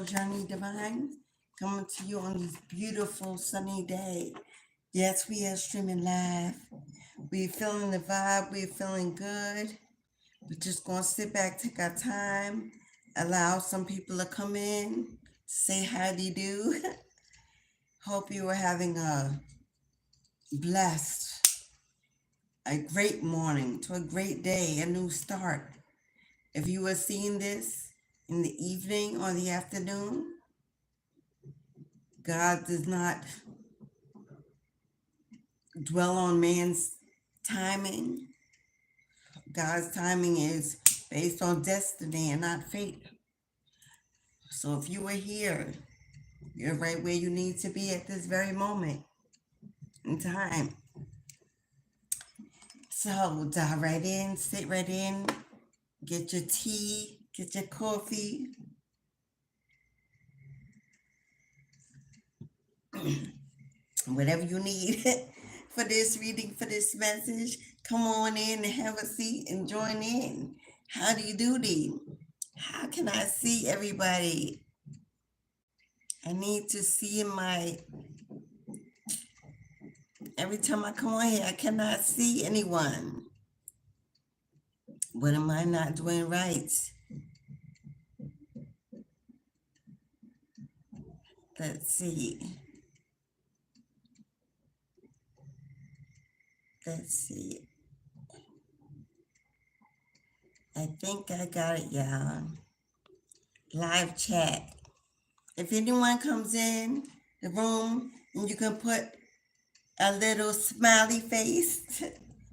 Cashapp JDivine333 coming to you on this beautiful sunny day. Yes, we are streaming live. We're feeling the vibe. We're feeling good. We're just going to sit back, take our time, allow some people to come in, say how do you do. Hope you are having a blessed, a great morning to a great day, a new start. If you are seeing this in the evening or the afternoon, God does not dwell on man's timing. God's timing is based on destiny and not fate. So if you are here, you're right where you need to be at this very moment in time. So dive right in, sit right in, get your tea, get your coffee. Whatever you need for this reading, for this message, come on in and have a seat and join in. How do you do, Dee? How can I see everybody? I need to see every time I come on here, I cannot see anyone. What am I not doing right? Let's see. I think I got it, y'all. Live chat. If anyone comes in the room and you can put a little smiley face,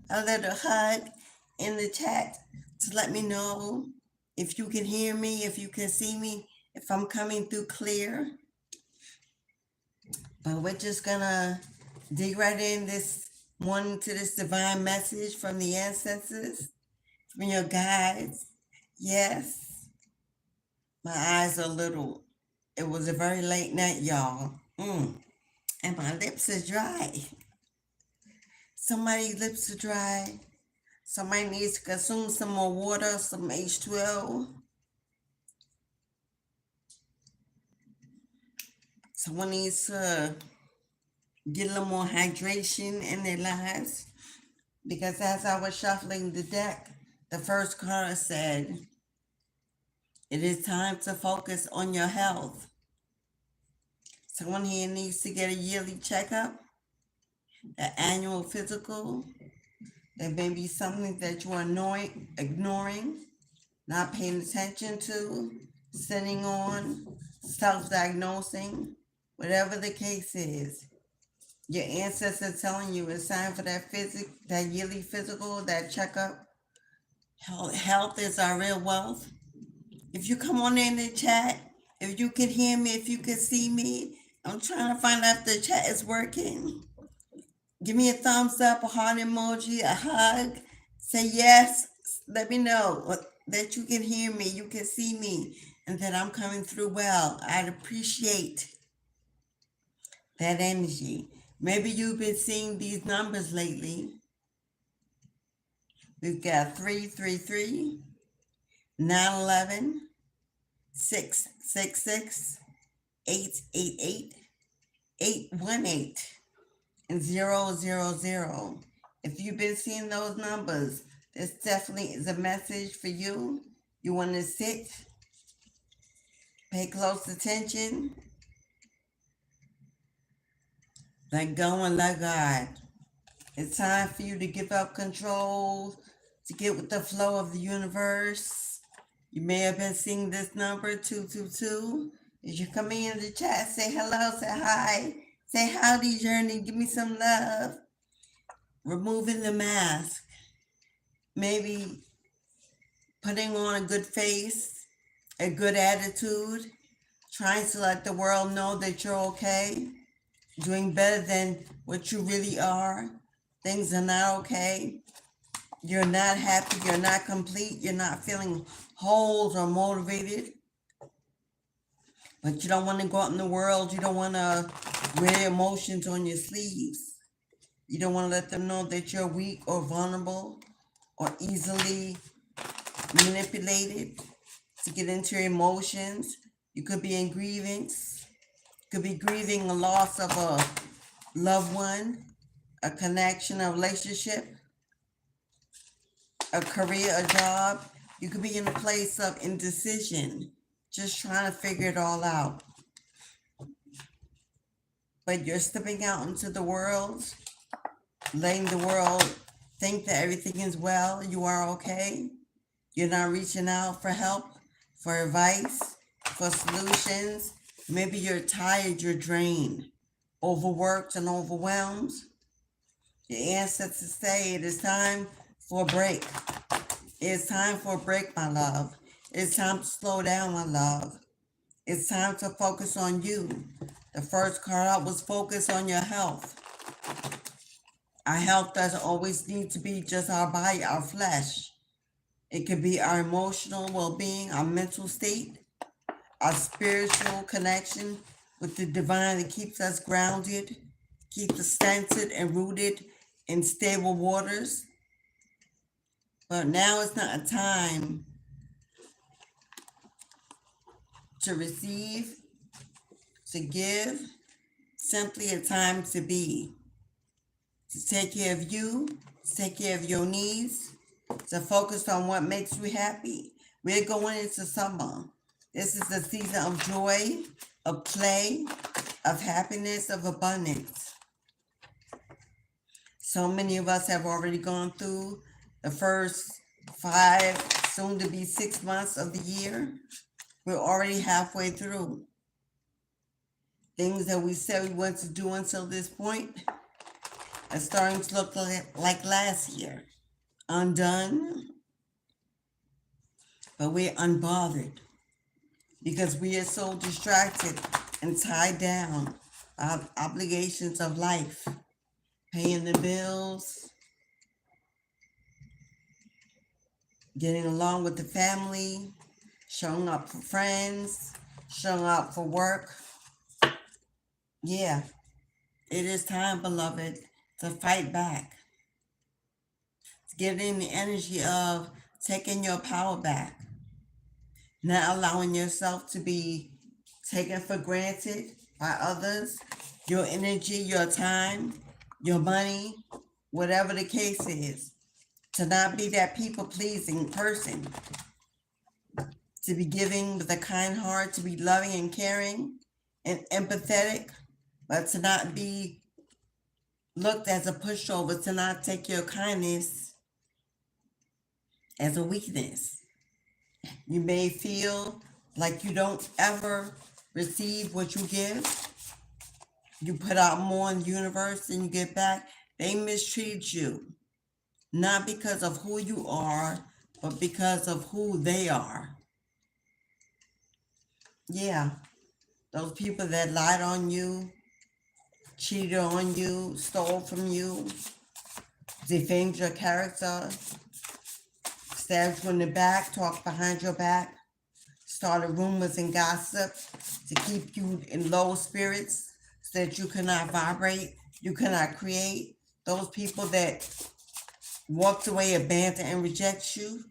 a little hug in the chat to let me know if you can hear me, if you can see me, if I'm coming through clear. But we're just gonna dig right in this morning to this divine message from the ancestors, from your guides. Yes, my eyes are little. It was a very late night, y'all. And my lips are dry. Somebody's lips are dry. Somebody needs to consume some more water, some H2O. Someone needs to get a little more hydration in their lives. Because as I was shuffling the deck, the first card said, it is time to focus on your health. Someone here needs to get a yearly checkup, an annual physical. There may be something that you are ignoring, not paying attention to, sitting on, self-diagnosing, whatever the case is. Your ancestors telling you it's time for that yearly physical, that checkup. Health is our real wealth. If you come on in the chat, if you can hear me, if you can see me, I'm trying to find out if the chat is working. Give me a thumbs up, a heart emoji, a hug. Say yes. Let me know that you can hear me, you can see me, and that I'm coming through well. I'd appreciate that energy. Maybe you've been seeing these numbers lately. We've got 333, 911, 666, 888, 818, and 000. If you've been seeing those numbers, this definitely is a message for you. You want to sit, pay close attention, let go and let God. It's time for you to give up control, to get with the flow of the universe. You may have been seeing this number, 222. As you come in the chat, say hello, say hi, say howdy, journey, give me some love. Removing the mask. Maybe putting on a good face, a good attitude, trying to let the world know that you're okay, doing better than what you really are. Things are not okay. You're not happy. You're not complete. You're not feeling whole or motivated. But you don't want to go out in the world. You don't want to wear emotions on your sleeves. You don't want to let them know that you're weak or vulnerable or easily manipulated to get into your emotions. You could be in grievance. Could be grieving the loss of a loved one, a connection, a relationship, a career, a job. You could be in a place of indecision, just trying to figure it all out. But you're stepping out into the world, letting the world think that everything is well, you are okay. You're not reaching out for help, for advice, for solutions. Maybe you're tired, you're drained, overworked, and overwhelmed. Your ancestors say it is time for a break. It's time for a break, my love. It's time to slow down, my love. It's time to focus on you. The first card out was focus on your health. Our health doesn't always need to be just our body, our flesh. It could be our emotional well-being, our mental state, our spiritual connection with the divine that keeps us grounded, keeps us centered and rooted in stable waters. But now it's not a time to receive, to give, simply a time to be, to take care of you, to take care of your needs, to focus on what makes you happy. We're going into summer. This is a season of joy, of play, of happiness, of abundance. So many of us have already gone through the first 5, soon to be 6 months of the year. We're already halfway through. Things that we said we wanted to do until this point are starting to look like last year. Undone, but we're unbothered because we are so distracted and tied down by obligations of life, paying the bills, getting along with the family, showing up for friends, showing up for work. Yeah, it is time, beloved, to fight back. To get in the energy of taking your power back, not allowing yourself to be taken for granted by others, your energy, your time, your money, whatever the case is. To not be that people-pleasing person. To be giving with a kind heart, to be loving and caring and empathetic, but to not be looked as a pushover, to not take your kindness as a weakness. You may feel like you don't ever receive what you give. You put out more in the universe than you get back. They mistreat you, not because of who you are, but because of who they are. Yeah, those people that lied on you, cheated on you, stole from you, defamed your character, stabbed you in the back, talked behind your back, started rumors and gossip to keep you in low spirits so that you cannot vibrate, you cannot create. Those people that walked away, abandoned, and reject you.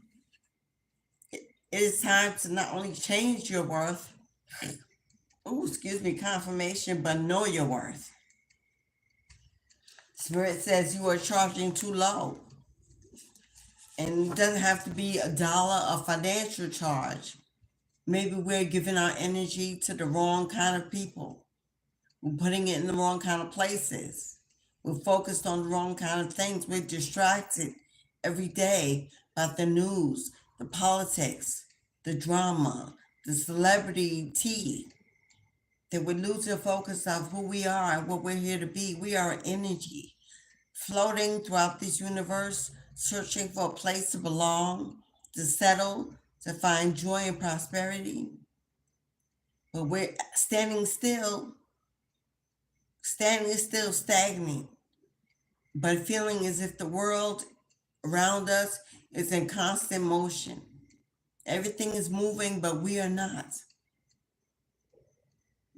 It is time to not only change your worth, confirmation, but know your worth. Spirit says you are charging too low. And it doesn't have to be $1, a financial charge. Maybe we're giving our energy to the wrong kind of people. We're putting it in the wrong kind of places. We're focused on the wrong kind of things. We're distracted every day by the news, the politics, the drama, the celebrity tea. That we lose the focus of who we are and what we're here to be. We are energy, floating throughout this universe, searching for a place to belong, to settle, to find joy and prosperity. But we're standing still, stagnant, but feeling as if the world around us is in constant motion. Everything is moving, but we are not.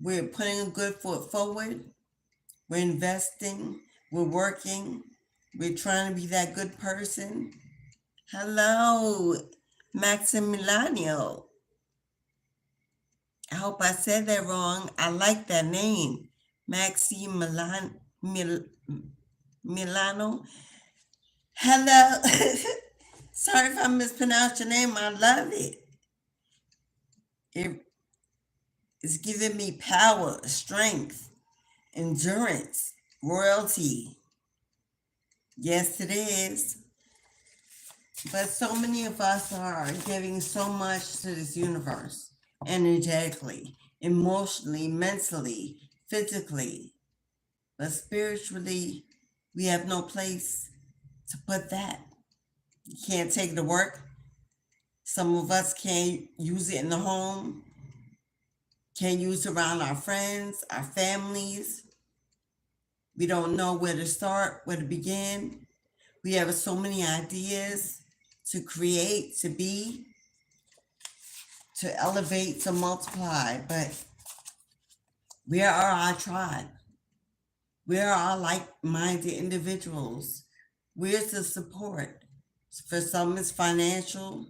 We're putting a good foot forward. We're investing. We're working. We're trying to be that good person. Hello, Maximiliano. I hope I said that wrong. I like that name. Milano. Hello. Sorry if I mispronounced your name. I love it. It's giving me power, strength, endurance, royalty. Yes, it is. But so many of us are giving so much to this universe energetically, emotionally, mentally, physically. But spiritually, we have no place to put that. You can't take it to work. Some of us can't use it in the home, can't use it around our friends, our families. We don't know where to start, where to begin. We have so many ideas to create, to be, to elevate, to multiply, but where are our tribe? Where are our like-minded individuals? Where's the support? For some, it's financial.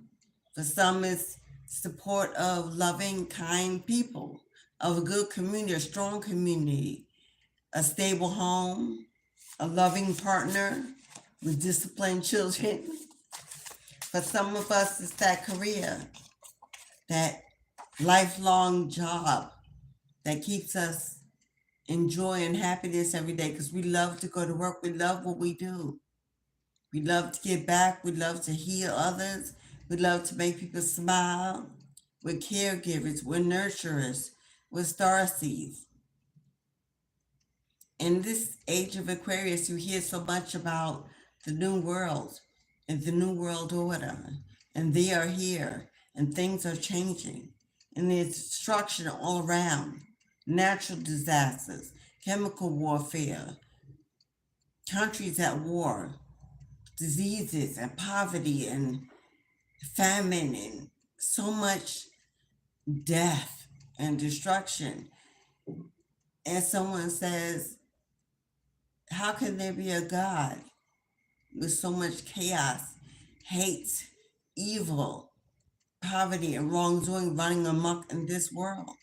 For some, it's support of loving, kind people, of a good community, a strong community, a stable home, a loving partner with disciplined children. For some of us, it's that career, that lifelong job that keeps us in joy and happiness every day because we love to go to work. We love what we do. We love to give back. We love to heal others. We love to make people smile. We're caregivers. We're nurturers. We're starseeds. In this age of Aquarius, you hear so much about the new world and the new world order. And they are here. And things are changing. And there's destruction all around. Natural disasters, chemical warfare, countries at war, diseases and poverty and famine and so much death and destruction. And someone says, how can there be a God with so much chaos, hate, evil, poverty, and wrongdoing running amok in this world?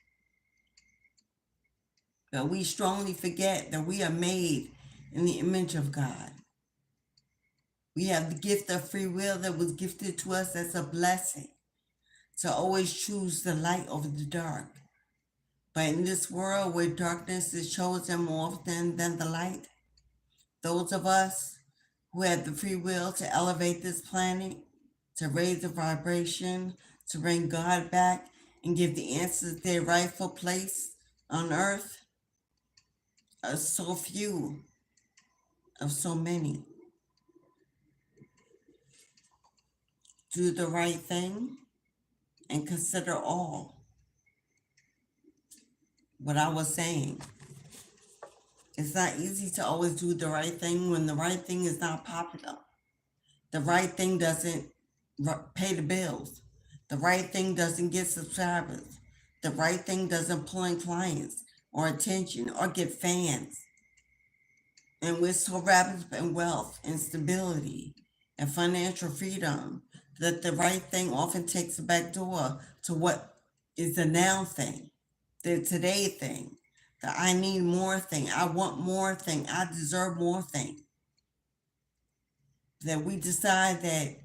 But we strongly forget that we are made in the image of God. We have the gift of free will that was gifted to us as a blessing to always choose the light over the dark. But in this world where darkness is chosen more often than the light, those of us who have the free will to elevate this planet, to raise the vibration, to bring God back and give the answers their rightful place on earth, are so few of so many. Do the right thing and consider all. What I was saying, it's not easy to always do the right thing when the right thing is not popular. The right thing doesn't pay the bills. The right thing doesn't get subscribers. The right thing doesn't pull in clients or attention or get fans. And we're so wrapped in wealth and stability and financial freedom that the right thing often takes a back door to what is the now thing, the today thing, the I need more thing, I want more thing, I deserve more thing. That we decide that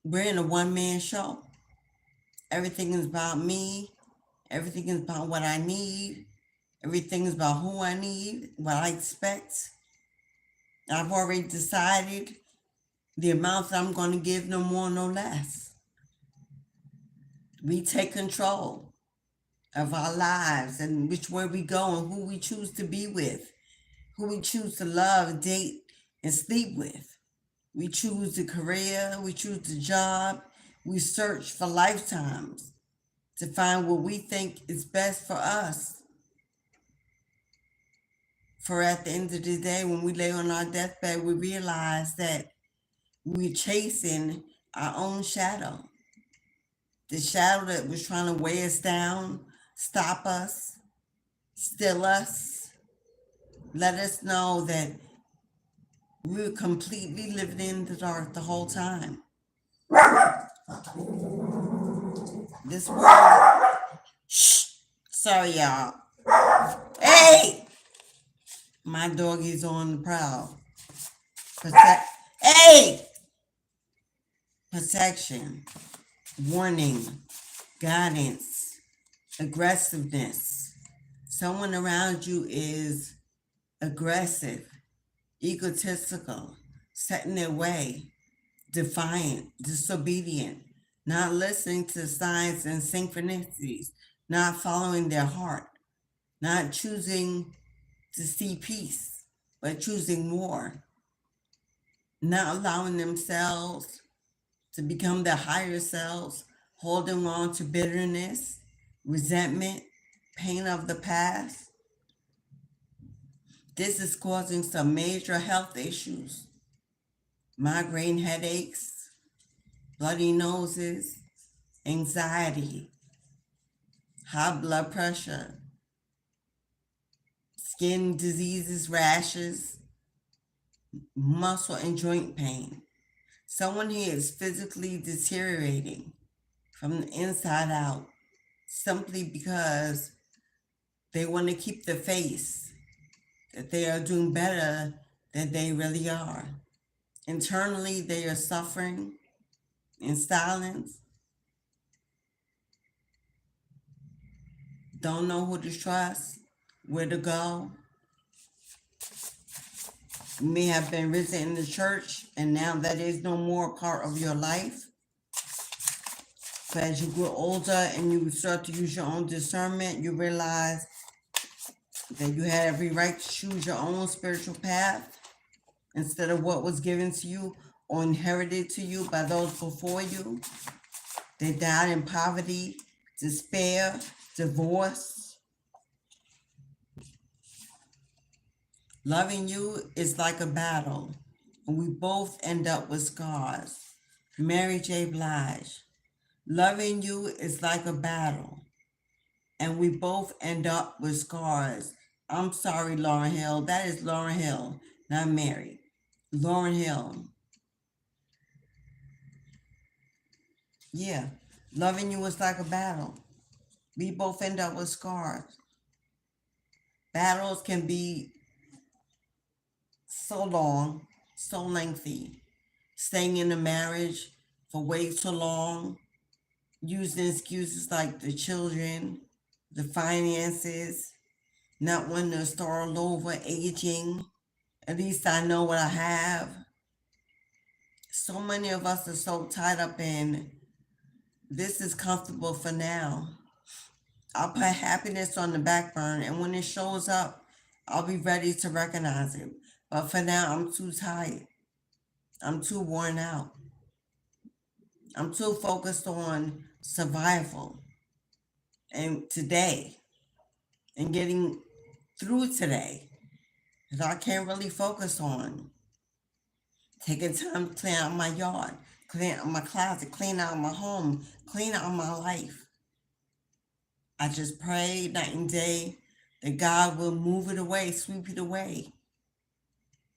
we're in a one-man show. Everything is about me. Everything is about what I need. Everything is about who I need, what I expect. I've already decided the amount that I'm going to give, no more, no less. We take control of our lives and which way we go and who we choose to be with, who we choose to love, date, and sleep with. We choose the career, we choose the job, we search for lifetimes to find what we think is best for us. For at the end of the day, when we lay on our deathbed, we realize that we're chasing our own shadow. The shadow that was trying to weigh us down, stop us, still us, let us know that we were completely living in the dark the whole time. This world, Sorry, y'all. Hey! My doggy's on the prowl. Protect. Hey! Protection, warning, guidance, aggressiveness. Someone around you is aggressive, egotistical, set in their way, defiant, disobedient, not listening to signs and synchronicities, not following their heart, not choosing to see peace, but choosing war, not allowing themselves to become their higher selves, holding on to bitterness, resentment, pain of the past. This is causing some major health issues: migraine headaches, bloody noses, anxiety, high blood pressure, skin diseases, rashes, muscle and joint pain. Someone here is physically deteriorating from the inside out simply because they want to keep the face that they are doing better than they really are. Internally, they are suffering in silence, don't know who to trust, where to go. You may have been risen in the church, and now that is no more part of your life. But as you grow older and you start to use your own discernment, you realize that you had every right to choose your own spiritual path instead of what was given to you or inherited to you by those before you. They died in poverty, despair, divorce. Loving you is like a battle, and we both end up with scars. Mary J. Blige. Loving you is like a battle, and we both end up with scars. I'm sorry, Lauryn Hill. That is Lauryn Hill, not Mary. Lauryn Hill. Yeah. Loving you is like a battle. We both end up with scars. Battles can be so long, so lengthy. Staying in a marriage for way too long, using excuses like the children, the finances, not wanting to start all over, aging. At least I know what I have. So many of us are so tied up in this is comfortable for now. I'll put happiness on the back burner, and when it shows up, I'll be ready to recognize it. But for now, I'm too tired. I'm too worn out. I'm too focused on survival and today and getting through today that I can't really focus on taking time to clean out my yard, clean out my closet, clean out my home, clean out my life. I just pray night and day that God will move it away, sweep it away.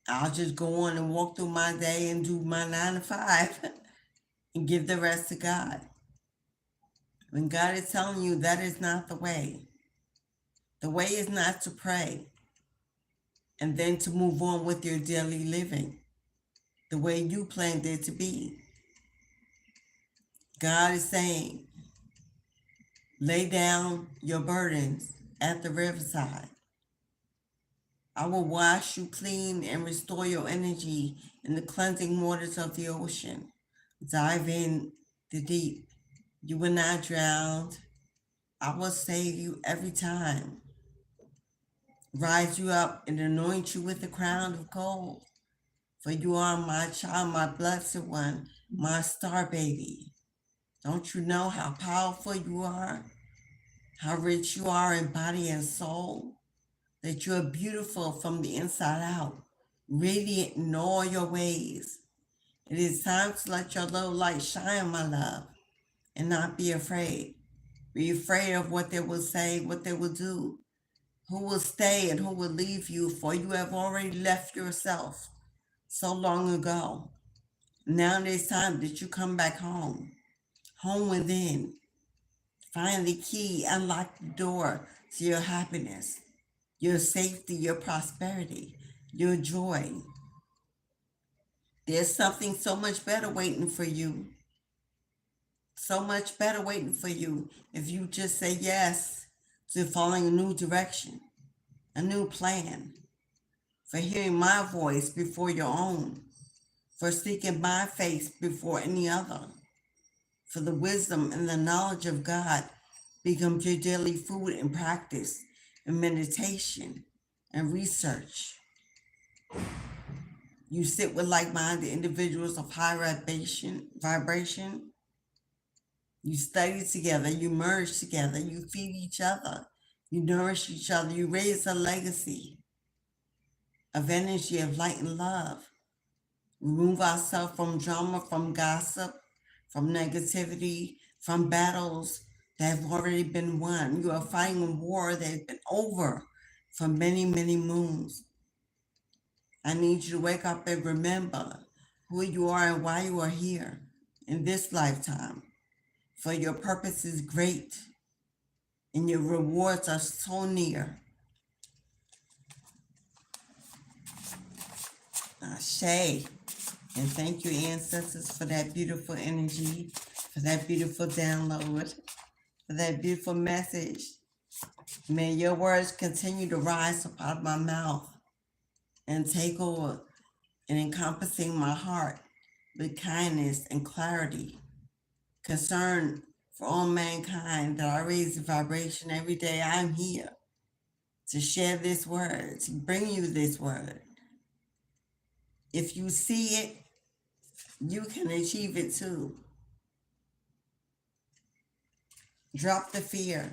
I'll just go on and walk through my day and do my 9 to 5 and give the rest to God. When God is telling you that is not the way is not to pray and then to move on with your daily living the way you planned it to be. God is saying, lay down your burdens at the riverside. I will wash you clean and restore your energy in the cleansing waters of the ocean. Dive in the deep. You will not drown. I will save you every time. Rise you up and anoint you with the crown of gold. For you are my child, my blessed one, my star baby. Don't you know how powerful you are? How rich you are in body and soul? That you are beautiful from the inside out, radiant in all your ways. It is time to let your little light shine, my love, and not be afraid. Be afraid of what they will say, what they will do, who will stay and who will leave you, for you have already left yourself so long ago. Now it is time that you come back home, home within. Find the key, unlock the door to your happiness, your safety, your prosperity, your joy. There's something so much better waiting for you. So much better waiting for you if you just say yes to following a new direction, a new plan, for hearing my voice before your own, for seeking my face before any other, for the wisdom and the knowledge of God becomes your daily food and practice and meditation and research. You sit with like-minded individuals of high vibration. You study together, you merge together, you feed each other, you nourish each other, you raise a legacy of energy, of light and love. Remove ourselves from drama, from gossip, from negativity, from battles that have already been won. You are fighting a war that has been over for many, many moons. I need you to wake up and remember who you are and why you are here in this lifetime. For your purpose is great and your rewards are so near. Ashe. And thank you, ancestors, for that beautiful energy, for that beautiful download, for that beautiful message. May your words continue to rise up out of my mouth and take over and encompassing my heart with kindness and clarity, concern for all mankind, that I raise the vibration every day. I'm here to share this word, to bring you this word. If you see it, you can achieve it too. Drop the fear.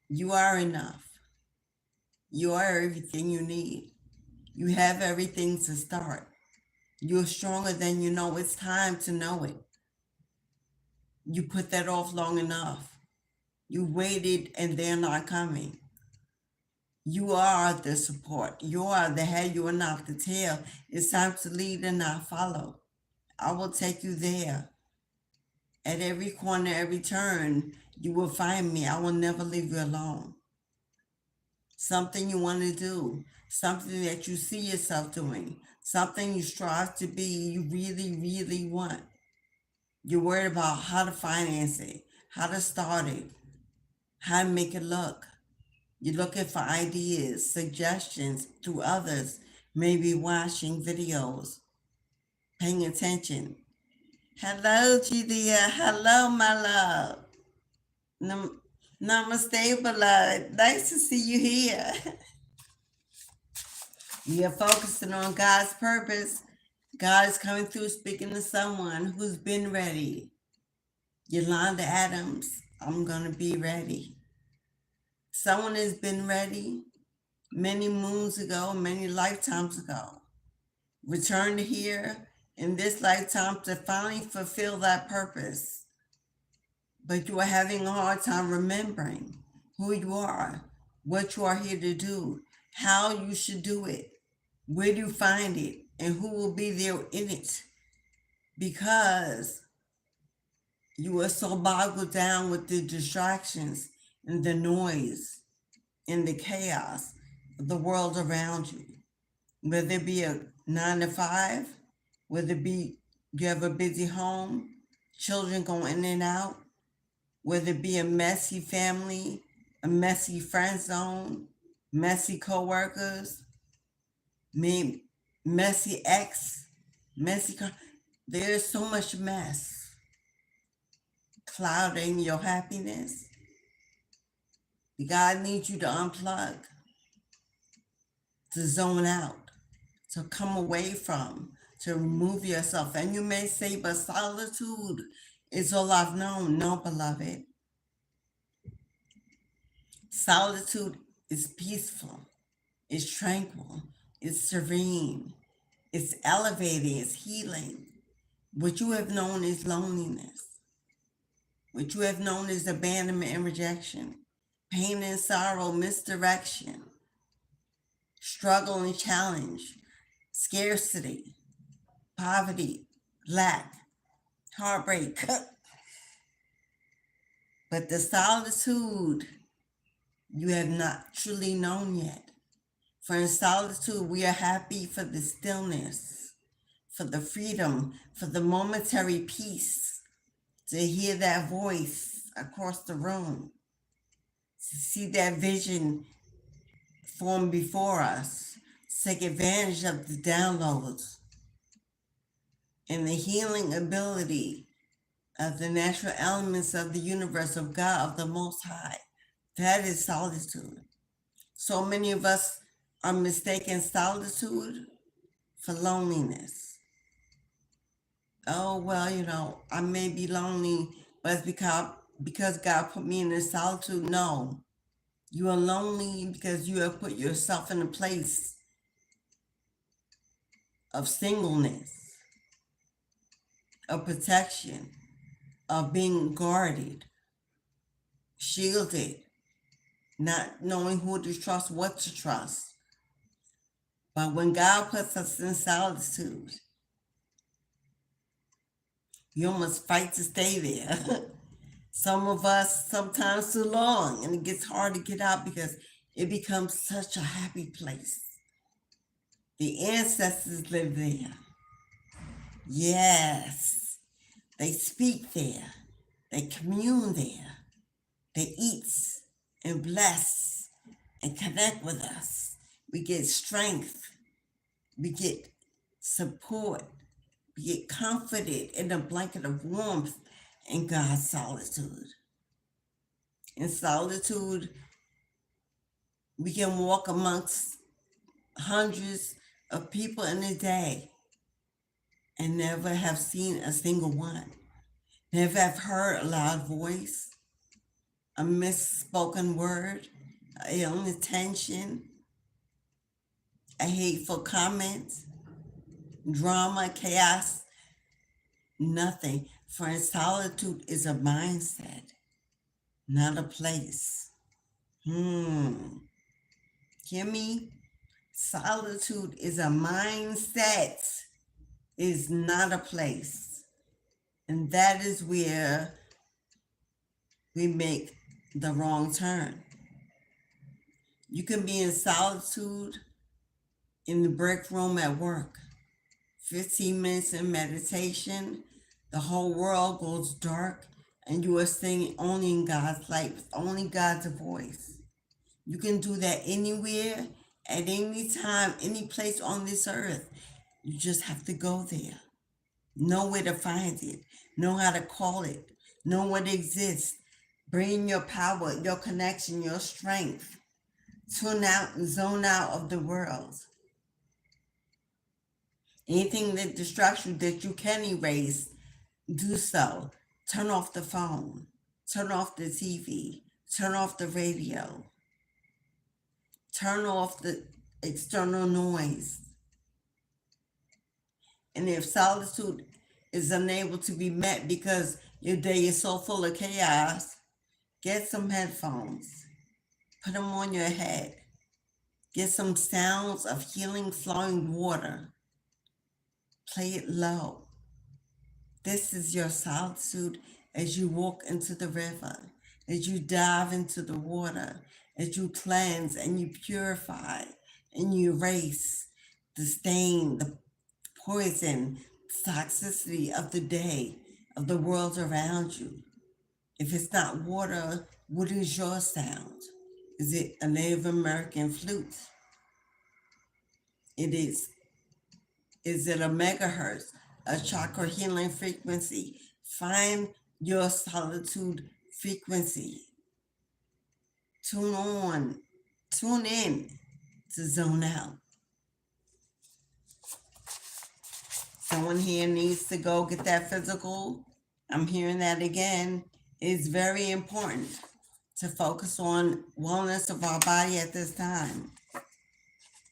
You are enough. You are everything you need. You have everything to start. You're stronger than you know. It's time to know it. You put that off long enough. You waited and they're not coming. You are the support. You are the head. You are not the tail. It's time to lead and not follow. I will take you there. At every corner, every turn, you will find me. I will never leave you alone. Something you want to do, something that you see yourself doing, something you strive to be, you really, really want. You're worried about how to finance it, how to start it, how to make it look. You're looking for ideas, suggestions through others, maybe watching videos, paying attention. Hello, Julia. Hello, my love. Namaste, beloved. Nice to see you here. We are focusing on God's purpose. God is coming through speaking to someone who's been ready. Yolanda Adams, I'm going to be ready. Someone has been ready many moons ago, many lifetimes ago. Returned here in this lifetime to finally fulfill that purpose. But you are having a hard time remembering who you are, what you are here to do, how you should do it, where do you find it, and who will be there in it, because you are so boggled down with the distractions and the noise and the chaos of the world around you. Whether it be a 9 to 5, whether it be you have a busy home, children going in and out, whether it be a messy family, a messy friend zone, messy co-workers, messy ex, there's so much mess clouding your happiness. God needs you to unplug, to zone out, to come away from, to remove yourself. And you may say, but solitude is all I've known. No, beloved. Solitude is peaceful, it's tranquil, it's serene, it's elevating, it's healing. What you have known is loneliness. What you have known is abandonment and rejection, pain and sorrow, misdirection, struggle and challenge, scarcity, poverty, lack, heartbreak. But the solitude you have not truly known yet. For in solitude, we are happy for the stillness, for the freedom, for the momentary peace, to hear that voice across the room, to see that vision form before us, to take advantage of the downloads and the healing ability of the natural elements of the universe, of God, of the Most High. That is solitude. So many of us are mistaking solitude for loneliness. Oh, well, I may be lonely, but it's because God put me in this solitude. No, you are lonely because you have put yourself in a place of singleness, of protection, of being guarded, shielded, not knowing who to trust, what to trust. But when God puts us in solitude, you almost fight to stay there. Some of us sometimes too long, and it gets hard to get out because it becomes such a happy place. The ancestors live there. Yes, they speak there. They commune there. They eat and bless and connect with us. We get strength. We get support. We get comforted in a blanket of warmth in God's solitude. In solitude, we can walk amongst hundreds of people in a day and never have seen a single one. Never have heard a loud voice, a misspoken word, a ill intention, a hateful comment, drama, chaos, nothing. For in solitude is a mindset, not a place. Hear me? Solitude is a mindset, is not a place. And that is where we make the wrong turn. You can be in solitude in the break room at work. 15 minutes in meditation, the whole world goes dark, and you are singing only in God's light, only God's voice. You can do that anywhere, at any time, any place on this earth. You just have to go there. Know where to find it. Know how to call it. Know what exists. Bring your power, your connection, your strength. Tune out and zone out of the world. Anything that distracts you that you can erase, do so. Turn off the phone. Turn off the TV. Turn off the radio. Turn off the external noise. And if solitude is unable to be met because your day is so full of chaos, get some headphones. Put them on your head. Get some sounds of healing flowing water. Play it low. This is your solitude as you walk into the river, as you dive into the water, as you cleanse and you purify and you erase the stain, the poison, toxicity of the day, of the world around you. If it's not water, what is your sound? Is it a Native American flute? Is it a megahertz, a chakra healing frequency? Find your solitude frequency. Tune in to zone out. Someone here needs to go get that physical. I'm hearing that again. It's very important to focus on wellness of our body at this time.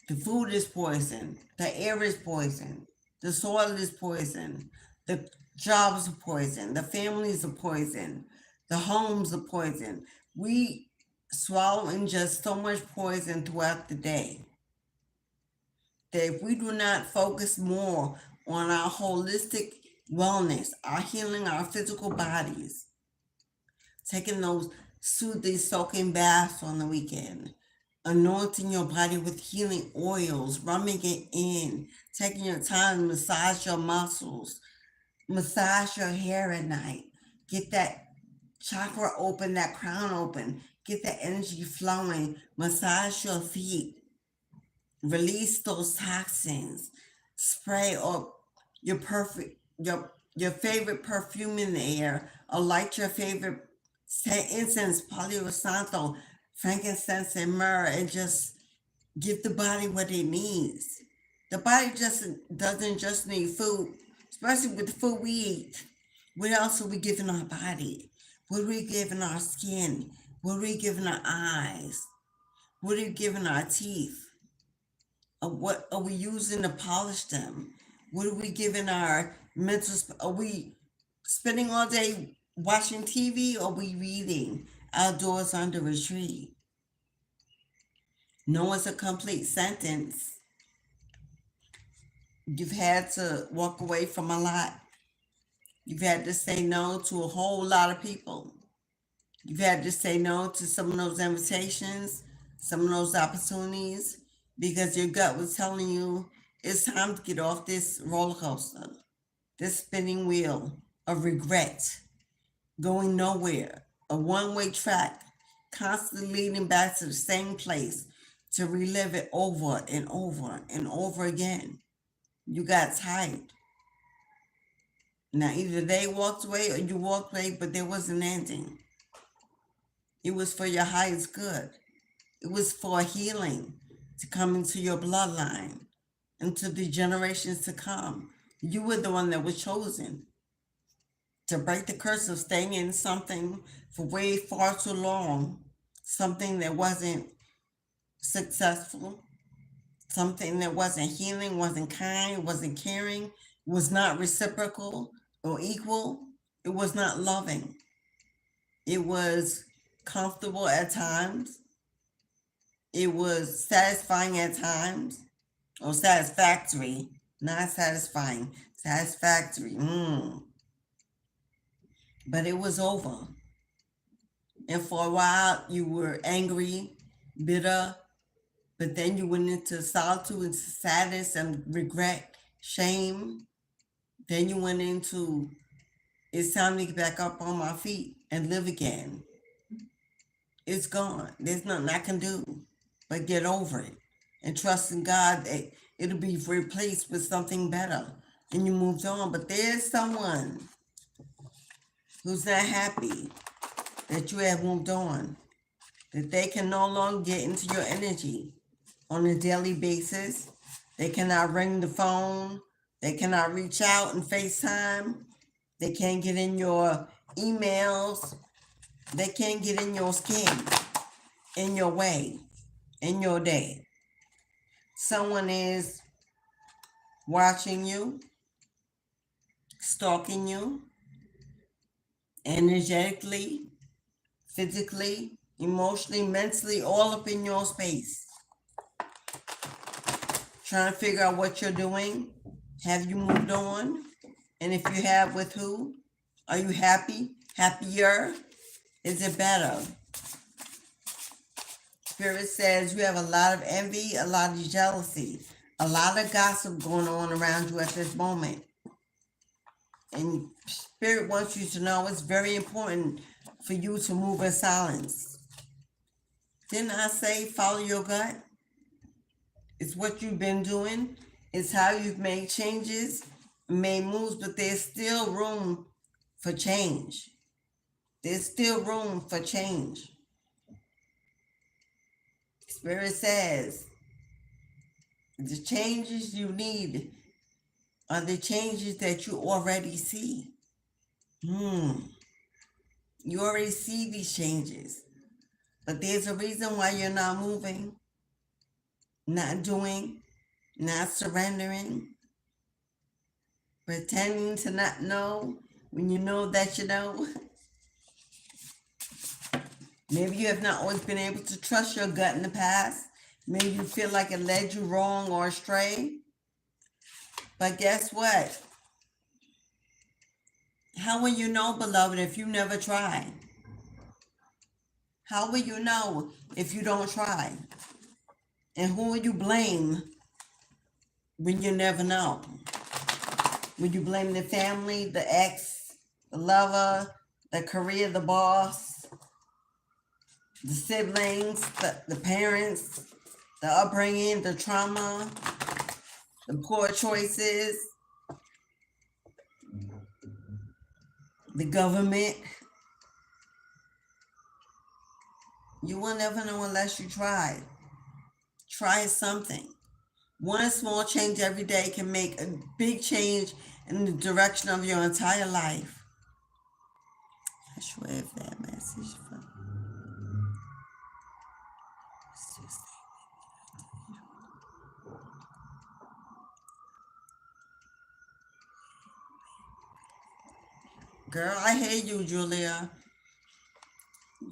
The food is poison. The air is poison. The soil is poison. The jobs are poison. The families are poison. The homes are poison. We swallow and ingest so much poison throughout the day that if we do not focus more on our holistic wellness, our healing, our physical bodies, taking those soothing, soaking baths on the weekend, anointing your body with healing oils, rubbing it in, taking your time to massage your muscles, massage your hair at night, get that chakra open, that crown open, get that energy flowing, massage your feet, release those toxins, spray or your favorite perfume in the air, or light your favorite incense, Palo Santo, frankincense, and myrrh, and just give the body what it needs. The body just doesn't just need food, especially with the food we eat. What else are we giving our body? What are we giving our skin? What are we giving our eyes? What are we giving our teeth? What are we using to polish them? What are we giving our mental? Are we spending all day watching TV, or are we reading outdoors under a tree? No one's a complete sentence. You've had to walk away from a lot. You've had to say no to a whole lot of people. You've had to say no to some of those invitations, some of those opportunities, because your gut was telling you it's time to get off this roller coaster, this spinning wheel of regret, going nowhere, a one-way track, constantly leading back to the same place to relive it over and over and over again. You got tired. Now, either they walked away or you walked away, but there was an ending. It was for your highest good. It was for healing to come into your bloodline, into the generations to come. You were the one that was chosen to break the curse of staying in something for way far too long, something that wasn't successful, something that wasn't healing, wasn't kind, wasn't caring, was not reciprocal or equal. It was not loving. It was comfortable at times. It was satisfying at times, or satisfactory, not satisfying, satisfactory. But it was over. And for a while, you were angry, bitter, but then you went into solitude and sadness and regret, shame. Then you went into, it's time to get back up on my feet and live again. It's gone. There's nothing I can do but get over it and trust in God that it'll be replaced with something better. And you moved on. But there's someone who's not happy that you have moved on, that they can no longer get into your energy on a daily basis. They cannot ring the phone. They cannot reach out and FaceTime. They can't get in your emails. They can't get in your skin, in your way, in your day. Someone is watching you, stalking you, energetically, physically, emotionally, mentally, all up in your space. Trying to figure out what you're doing. Have you moved on? And if you have, with who? Are you happy? Happier? Is it better? Spirit says you have a lot of envy, a lot of jealousy, a lot of gossip going on around you at this moment. And Spirit wants you to know it's very important for you to move in silence. Didn't I say follow your gut? It's what you've been doing. It's how you've made changes, made moves, but there's still room for change. There's still room for change. Spirit says the changes you need are the changes that you already see. You already see these changes. But there's a reason why you're not moving, not doing, not surrendering, pretending to not know when you know that you know. Maybe you have not always been able to trust your gut in the past. Maybe you feel like it led you wrong or astray. But guess what? How will you know, beloved, if you never try? How will you know if you don't try? And who will you blame when you never know? Will you blame the family, the ex, the lover, the career, the boss, the siblings, the parents, the upbringing, the trauma, the poor choices, the government? You will never know unless you try. Try something. One small change every day can make a big change in the direction of your entire life. I swear if that message for girl, I hate you, Julia.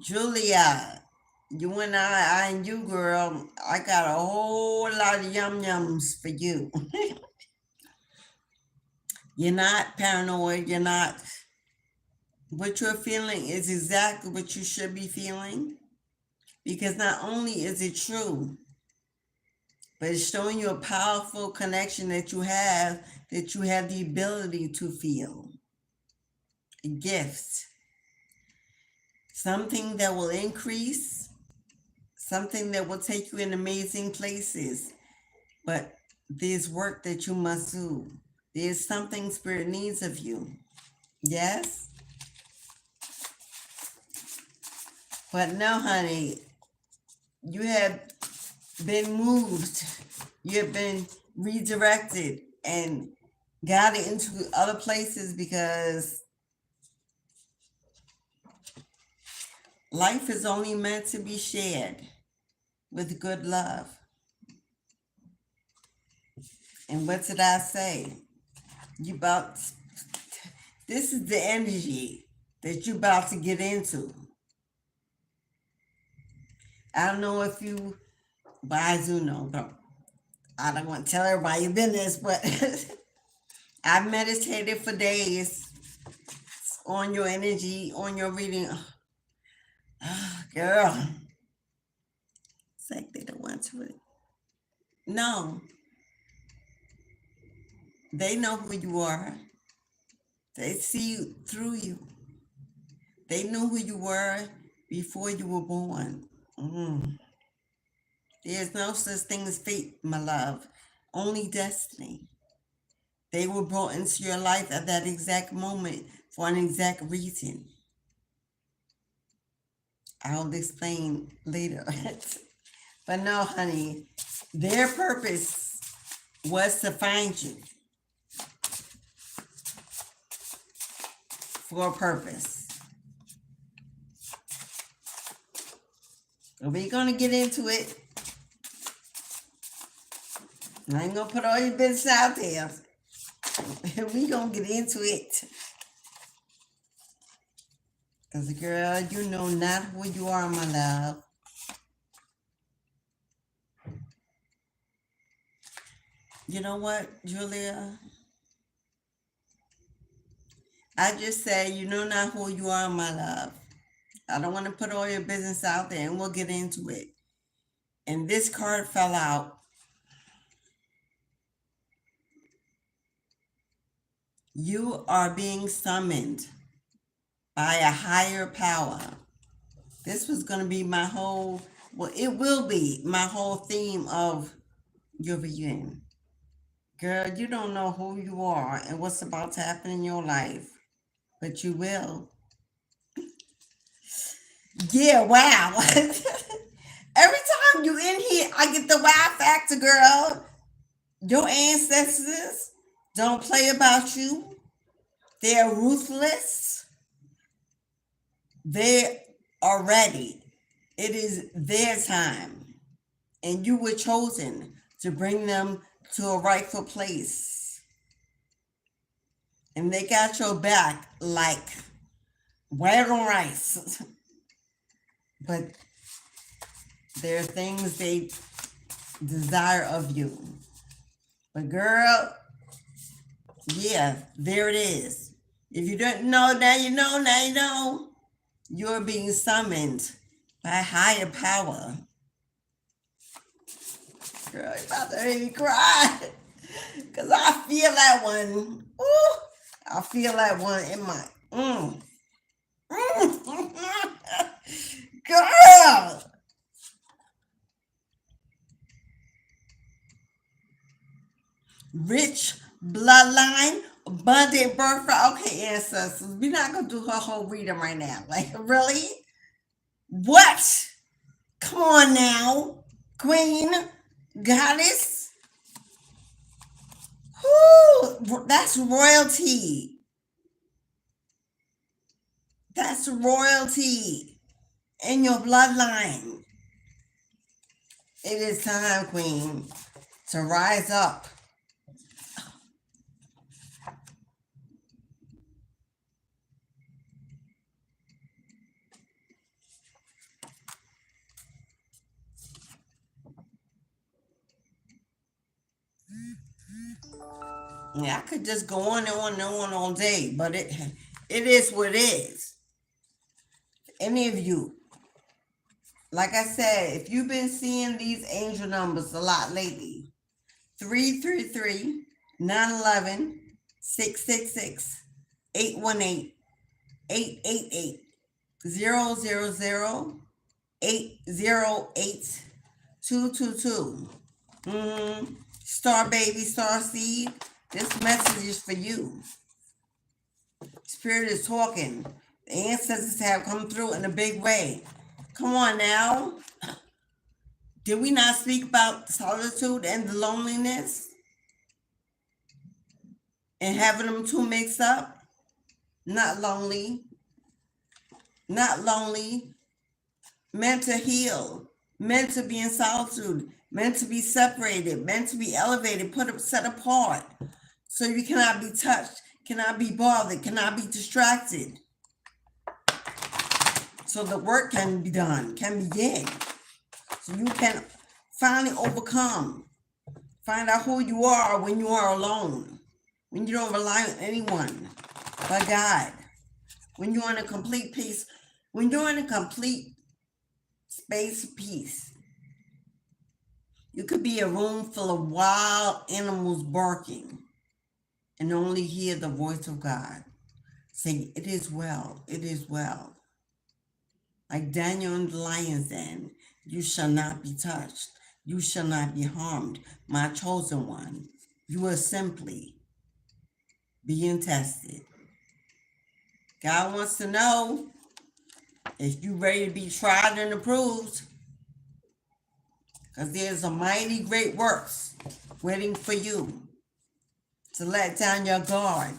Julia, you and I and you, girl, I got a whole lot of yum yums for you. You're not paranoid. You're not. What you're feeling is exactly what you should be feeling. Because not only is it true, but it's showing you a powerful connection that you have the ability to feel. A gift. Something that will increase, something that will take you in amazing places. But there's work that you must do. There's something Spirit needs of you. Yes? But no, honey, you have been moved. You have been redirected and guided into other places because life is only meant to be shared with good love. And what did I say? This is the energy that you're about to get into. I don't know if you, but I do know, but I don't want to tell everybody your business, but I've meditated for days on your energy, on your reading. Oh, girl. It's like they don't want to. No. They know who you are. They see you through you. They knew who you were before you were born. There's no such thing as fate, my love. Only destiny. They were brought into your life at that exact moment for an exact reason. I'll explain later. But no, honey, their purpose was to find you for a purpose. We're going to get into it. I ain't going to put all your business out there. We're going to get into it. Because, girl, you know not who you are, my love. You know what, Julia? I just say, you know not who you are, my love. I don't want to put all your business out there, and we'll get into it. And this card fell out. You are being summoned by a higher power. This was going to be it will be my whole theme of your reunion. Girl, you don't know who you are and what's about to happen in your life, but you will. Yeah, wow. Every time you in here, I get the wow factor, girl. Your ancestors don't play about you. They're ruthless. They are ready. It is their time. And you were chosen to bring them to a rightful place. And they got your back like white on rice. But there are things they desire of you. But girl, yeah, there it is. If you don't know, now you know, now you know. You're being summoned by higher power. Girl, you about to make me cry. Because I feel that one. Ooh, I feel that one in my... Girl! Rich bloodline, abundant birthright. Okay, ancestors, we're not going to do her whole reading right now. Like, really? What? Come on now. Queen, goddess. Whoo, that's royalty. That's royalty in your bloodline. It is time, Queen, to rise up. Yeah, I could just go on and on and on all day, but it is what it is. Any of you, like I said, if you've been seeing these angel numbers a lot lately, 333, 911, 666, 818, 888, 000, 808, 222. Star baby, star seed, this message is for you. Spirit is talking. The ancestors have come through in a big way. Come on now. Did we not speak about solitude and the loneliness? And having them two mixed up? Not lonely. Not lonely. Meant to heal. Meant to be in solitude. Meant to be separated. Meant to be elevated. Set apart. So you cannot be touched. Cannot be bothered. Cannot be distracted. So the work can be done. Can begin. So you can finally overcome. Find out who you are when you are alone. When you don't rely on anyone but God. When you're in a complete peace. When you're in a complete space of peace. You could be a room full of wild animals barking and only hear the voice of God saying, "It is well, it is well." Like Daniel in the lion's den, you shall not be touched. You shall not be harmed, my chosen one. You are simply being tested. God wants to know if you're ready to be tried and approved. Because there's a mighty great works waiting for you to let down your guard,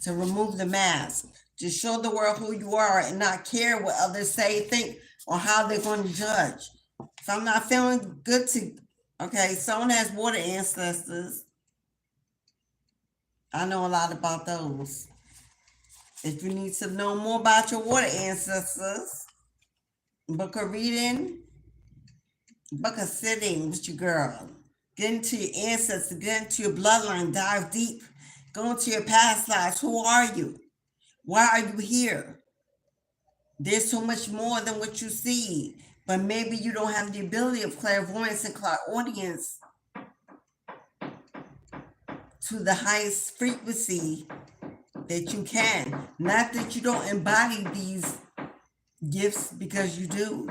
to remove the mask, to show the world who you are and not care what others say, think, or how they're going to judge. If I'm not feeling good okay, someone has water ancestors. I know a lot about those. If you need to know more about your water ancestors, book a reading, book a sitting with your girl. Get into your ancestors, get into your bloodline, dive deep, go into your past lives. Who are you? Why are you here? There's so much more than what you see, but maybe you don't have the ability of clairvoyance and clairaudience to the highest frequency that you can. Not that you don't embody these gifts, because you do,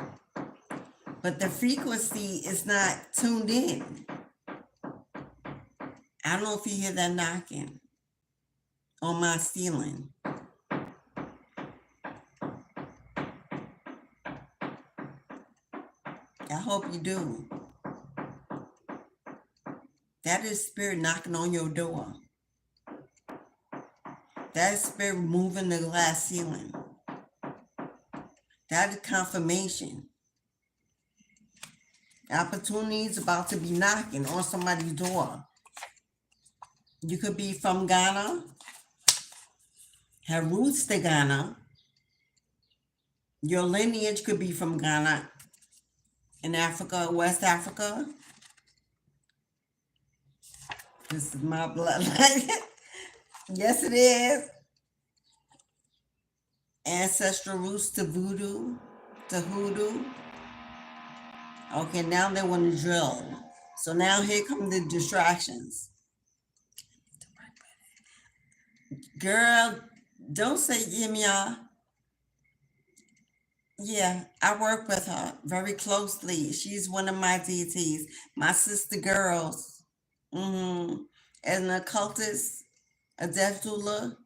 but the frequency is not tuned in. I don't know if you hear that knocking on my ceiling. I hope you do. That is spirit knocking on your door. That is spirit moving the glass ceiling. That is confirmation. Opportunity is about to be knocking on somebody's door. You could be from Ghana, have roots to Ghana. Your lineage could be from Ghana, in Africa, West Africa. This is my bloodline. Yes, it is. Ancestral roots to voodoo, to hoodoo, Okay, now they want to drill. So now here come the distractions. Girl, don't say yeah. Yeah, I work with her very closely. She's one of my deities, my sister girls. Mm-hmm. As an occultist, a death doula,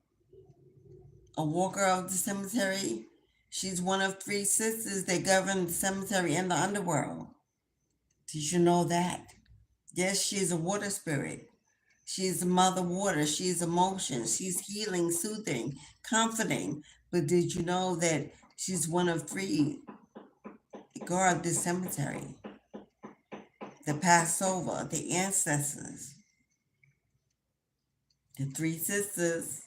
a walker of the cemetery. She's one of three sisters that govern the cemetery and the underworld. Did you know that? Yes, she's a water spirit. She's the mother water. She's emotion. She's healing, soothing, comforting. But did you know that she's one of three guard the cemetery? The Passover, the ancestors, the three sisters.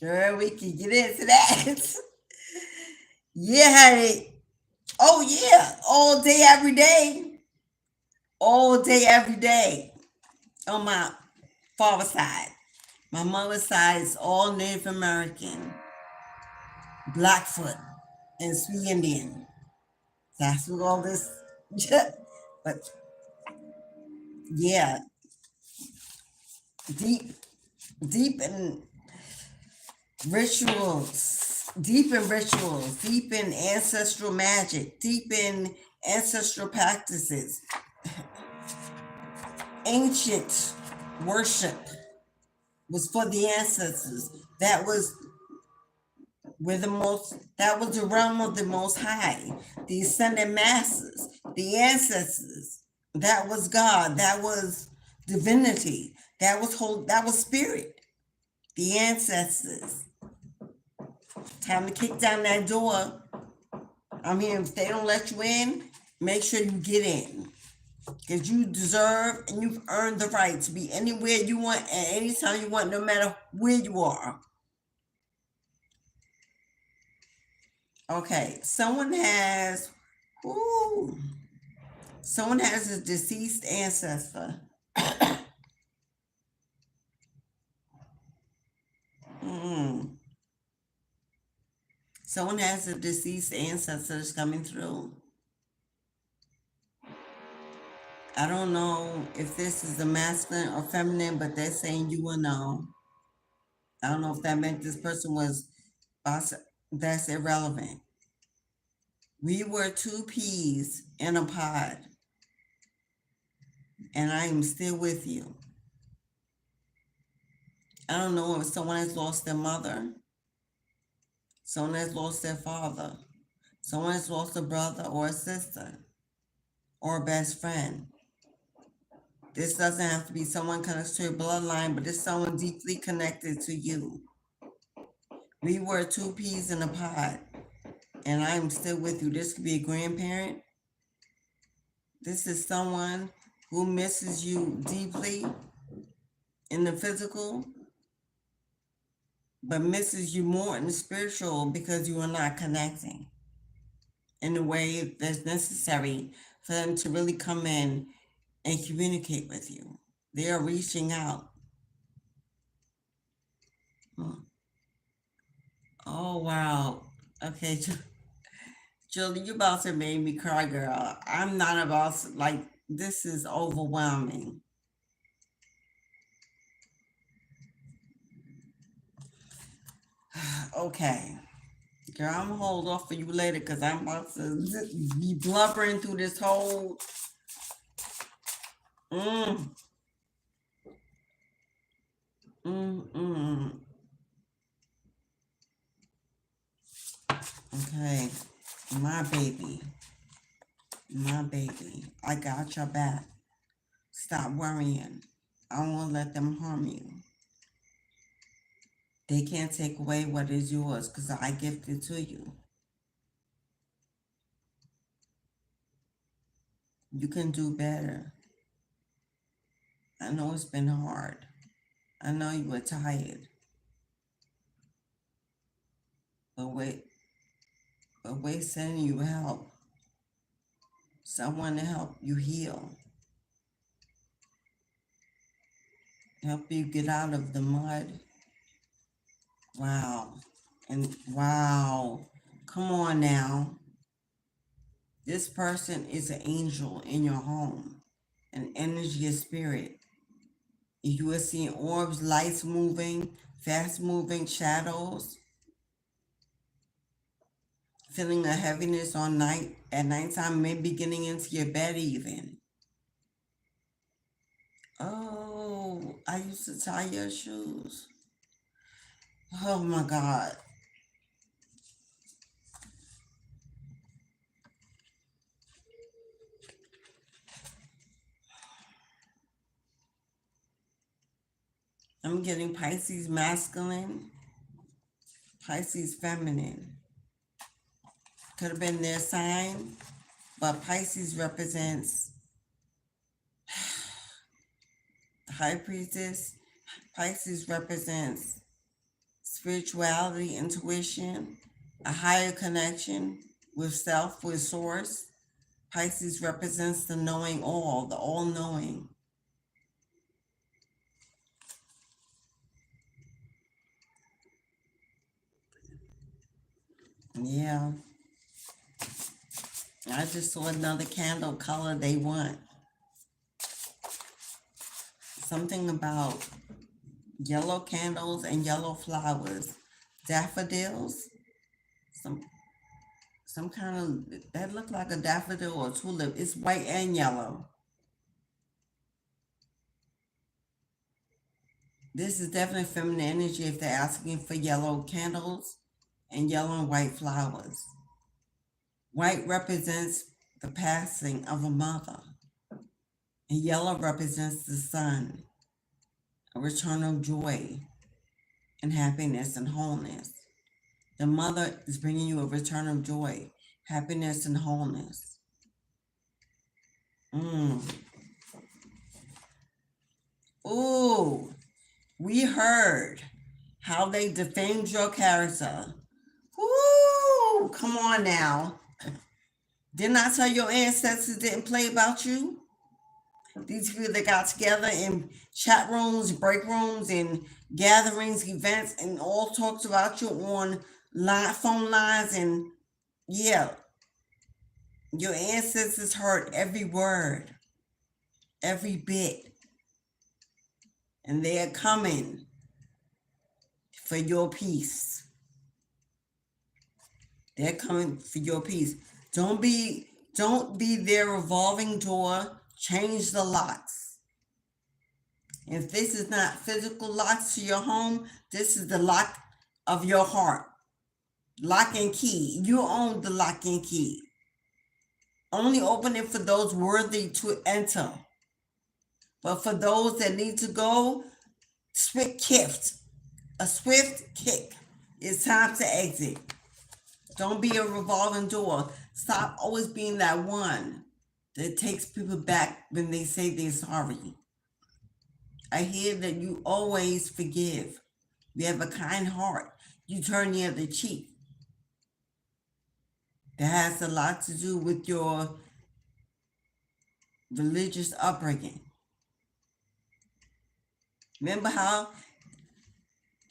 Girl, we can get into that. Yeah, honey. Oh, yeah. All day, every day. All day, every day. On my father's side. My mother's side is all Native American, Blackfoot, and Sweet Indian. That's what all this. But yeah, deep, deep in rituals, deep in ancestral magic, deep in ancestral practices, ancient worship was for the ancestors. That was that was the realm of the most high, the ascended masters, the ancestors. That was God, that was divinity, that was spirit, the ancestors. Time to kick down that door. I mean, if they don't let you in, make sure you get in. Because you deserve and you've earned the right to be anywhere you want at any time you want, no matter where you are. Okay, someone has a deceased ancestor. Mm. Someone has a deceased ancestor that's coming through. I don't know if this is a masculine or feminine, but they're saying you will know. I don't know if that meant this person was, that's irrelevant. We were two peas in a pod, and I am still with you. I don't know if someone has lost their mother, someone has lost their father, someone has lost a brother or a sister or a best friend. This doesn't have to be someone connected to your bloodline, but it's someone deeply connected to you. We were two peas in a pod, and I am still with you. This could be a grandparent. This is someone who misses you deeply in the physical, but misses you more in the spiritual because you are not connecting in the way that's necessary for them to really come in and communicate with you. They are reaching out. Oh, wow. Okay, Julie, you about to make me cry, girl. I'm not about to, like, this is overwhelming. Okay. Girl, I'm gonna hold off for you later because I'm about to be blubbering through this whole. Mm, mm. Okay. My baby. My baby. I got your back. Stop worrying. I won't let them harm you. They can't take away what is yours because I gifted to you. You can do better. I know it's been hard. I know you were tired. But we're sending you help. Someone to help you heal. Help you get out of the mud. Wow. And wow. Come on now. This person is an angel in your home, an energy, a spirit. You are seeing orbs, lights moving, fast moving shadows, feeling a heaviness at nighttime, maybe getting into your bed even. Oh, I used to tie your shoes. Oh my God. I'm getting Pisces masculine, Pisces feminine. Could have been their sign, but Pisces represents the high priestess. Pisces represents spirituality, intuition, a higher connection with self, with source. Pisces represents the knowing all, the all knowing. Yeah. I just saw another candle color they want. Something about yellow candles and yellow flowers. Daffodils. Some some kind of that look like a daffodil or tulip. It's white and yellow. This is definitely feminine energy if they're asking for yellow candles and yellow and white flowers. White represents the passing of a mother, and yellow represents the sun, a return of joy and happiness and wholeness. The mother is bringing you a return of joy, happiness, and wholeness. Mm. Ooh, we heard how they defamed your character. Woo! Come on now. Didn't I tell your ancestors didn't play about you? These people that got together in chat rooms, break rooms, and gatherings, events, and all talked about you on phone lines. And yeah, your ancestors heard every word, every bit, and they are coming for your peace. They're coming for your peace. Don't be their revolving door. Change the locks. If this is not physical locks to your home, this is the lock of your heart. Lock and key. You own the lock and key. Only open it for those worthy to enter. But for those that need to go, a swift kick. It's time to exit. Don't be a revolving door. Stop always being that one that takes people back when they say they're sorry. I hear that you always forgive. You have a kind heart. You turn the other cheek. That has a lot to do with your religious upbringing. Remember how,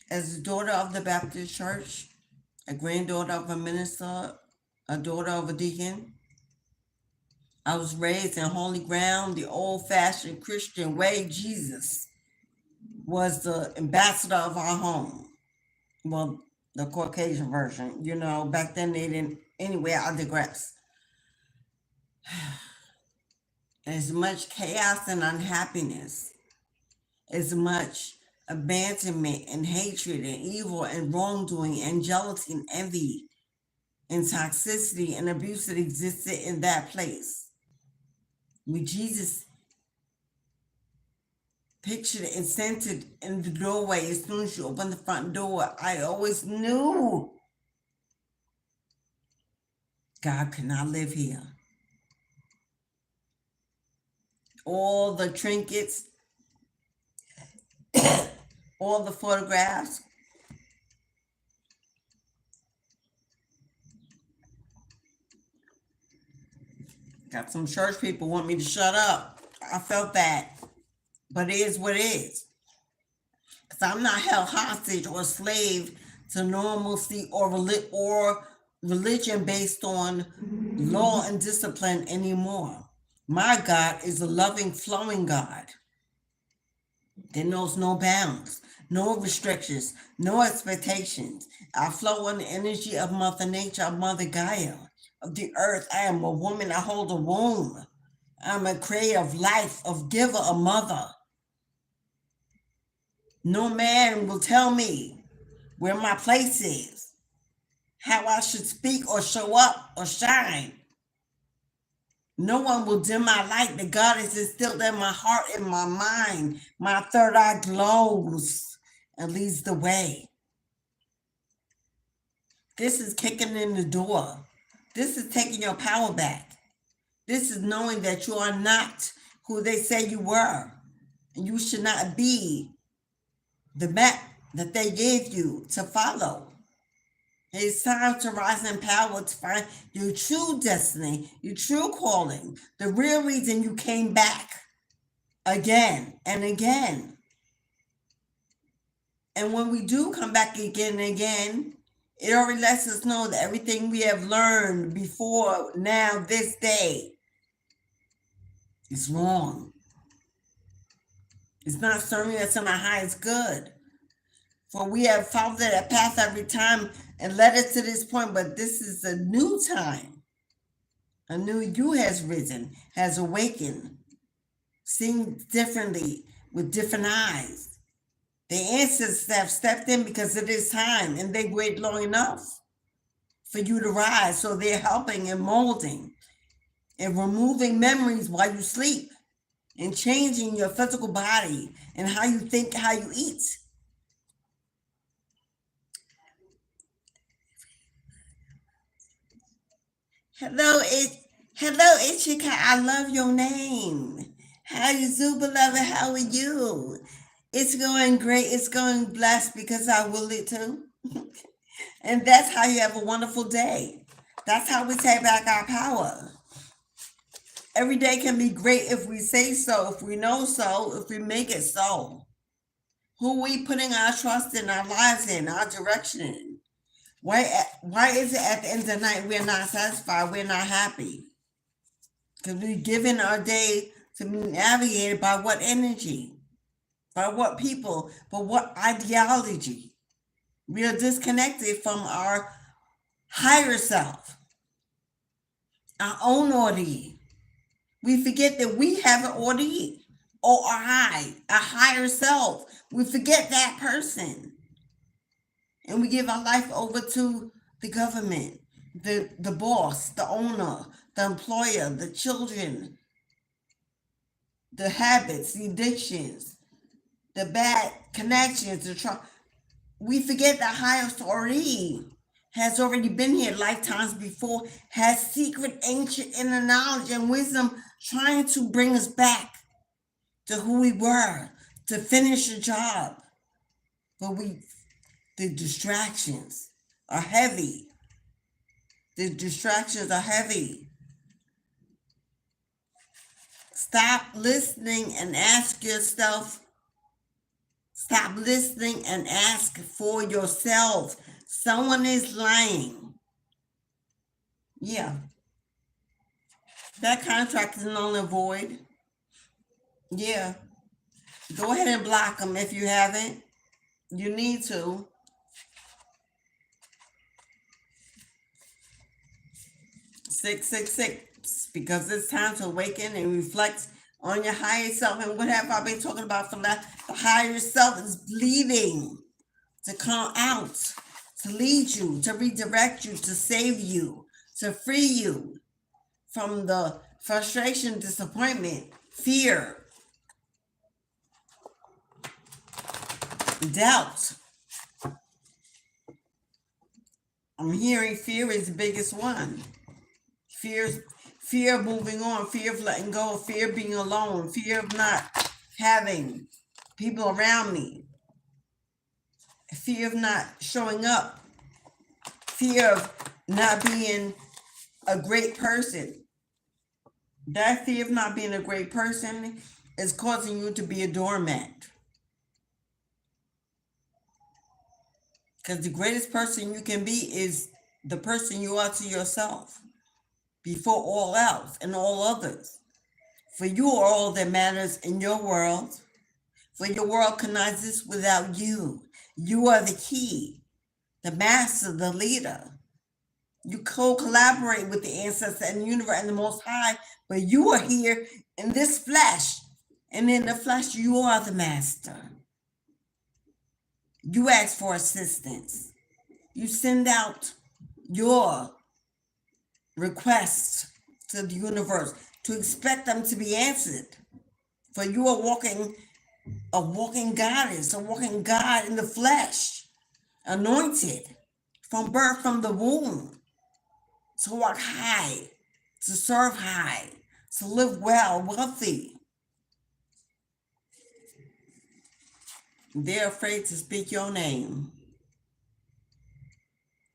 as a daughter of the Baptist church, a granddaughter of a minister, a daughter of a deacon, I was raised in holy ground, the old-fashioned Christian way. Jesus was the ambassador of our home. Well, the Caucasian version. Back then they didn't. Anyway, I digress. As much chaos and unhappiness, as much abandonment and hatred and evil and wrongdoing and jealousy and envy and toxicity and abuse that existed in that place. With Jesus pictured and centered in the doorway, as soon as you open the front door, I always knew God could not live here. All the trinkets, all the photographs, got some church people want me to shut up. I felt that. But it is what it is. Because I'm not held hostage or slave to normalcy or religion based on law and discipline anymore. My God is a loving, flowing God that knows no bounds, no restrictions, no expectations. I flow in the energy of Mother Nature, of Mother Gaia, of the earth. I am a woman. I hold a womb. I'm a creator of life, of giver, a mother. No man will tell me where my place is, how I should speak or show up or shine. No one will dim my light. The God is instilled in my heart, in my mind. My third eye glows and leads the way. This is kicking in the door. This is taking your power back. This is knowing that you are not who they say you were. And you should not be the map that they gave you to follow. It's time to rise in power to find your true destiny, your true calling, the real reason you came back again and again. And when we do come back again and again, it already lets us know that everything we have learned before now, this day, is wrong. It's not serving us in our highest good. For we have followed that path every time and led us to this point, but this is a new time. A new you has risen, has awakened, seeing differently with different eyes. The ancestors have stepped in because it is time, and they wait long enough for you to rise. So they're helping and molding and removing memories while you sleep and changing your physical body and how you think, how you eat. Hello, Ichika. I love your name. How you do, beloved? How are you? It's going great. It's going blessed because I will it too. And that's how you have a wonderful day. That's how we take back our power. Every day can be great if we say so, if we know so, if we make it so. Who are we putting our trust in, our lives in, our direction in? Why is it at the end of the night we're not satisfied, we're not happy? Because we've given our day to be navigated by what energy, by what people, by what ideology. We are disconnected from our higher self, our own order. We forget that we have an order or a higher self. We forget that person. And we give our life over to the government, the boss, the owner, the employer, the children, the habits, the addictions, the bad connections, we forget that higher authority has already been here lifetimes before, has secret, ancient inner knowledge and wisdom trying to bring us back to who we were, to finish the job. But the distractions are heavy. The distractions are heavy. Stop listening and ask yourself. Stop listening and ask for yourself. Someone is lying. Yeah. That contract is null and void. Yeah. Go ahead and block them if you haven't. You need to. Six, because it's time to awaken and reflect on your higher self. And what have I been talking about from that? The higher self is bleeding to come out, to lead you, to redirect you, to save you, to free you from the frustration, disappointment, fear, doubt. I'm hearing fear is the biggest one. Fear of moving on, fear of letting go, fear of being alone, fear of not having people around me, fear of not showing up, fear of not being a great person. That fear of not being a great person is causing you to be a doormat. Because the greatest person you can be is the person you are to yourself before all else and all others. For you are all that matters in your world. For your world cannot exist without you. You are the key, the master, the leader. You co-collaborate with the ancestor and the universe and the Most High, but you are here in this flesh. And in the flesh, you are the master. You ask for assistance. You send out your requests to the universe to expect them to be answered. For you are a walking goddess, a walking God in the flesh, anointed from birth, from the womb, to walk high, to serve high, to live well, wealthy. They're afraid to speak your name.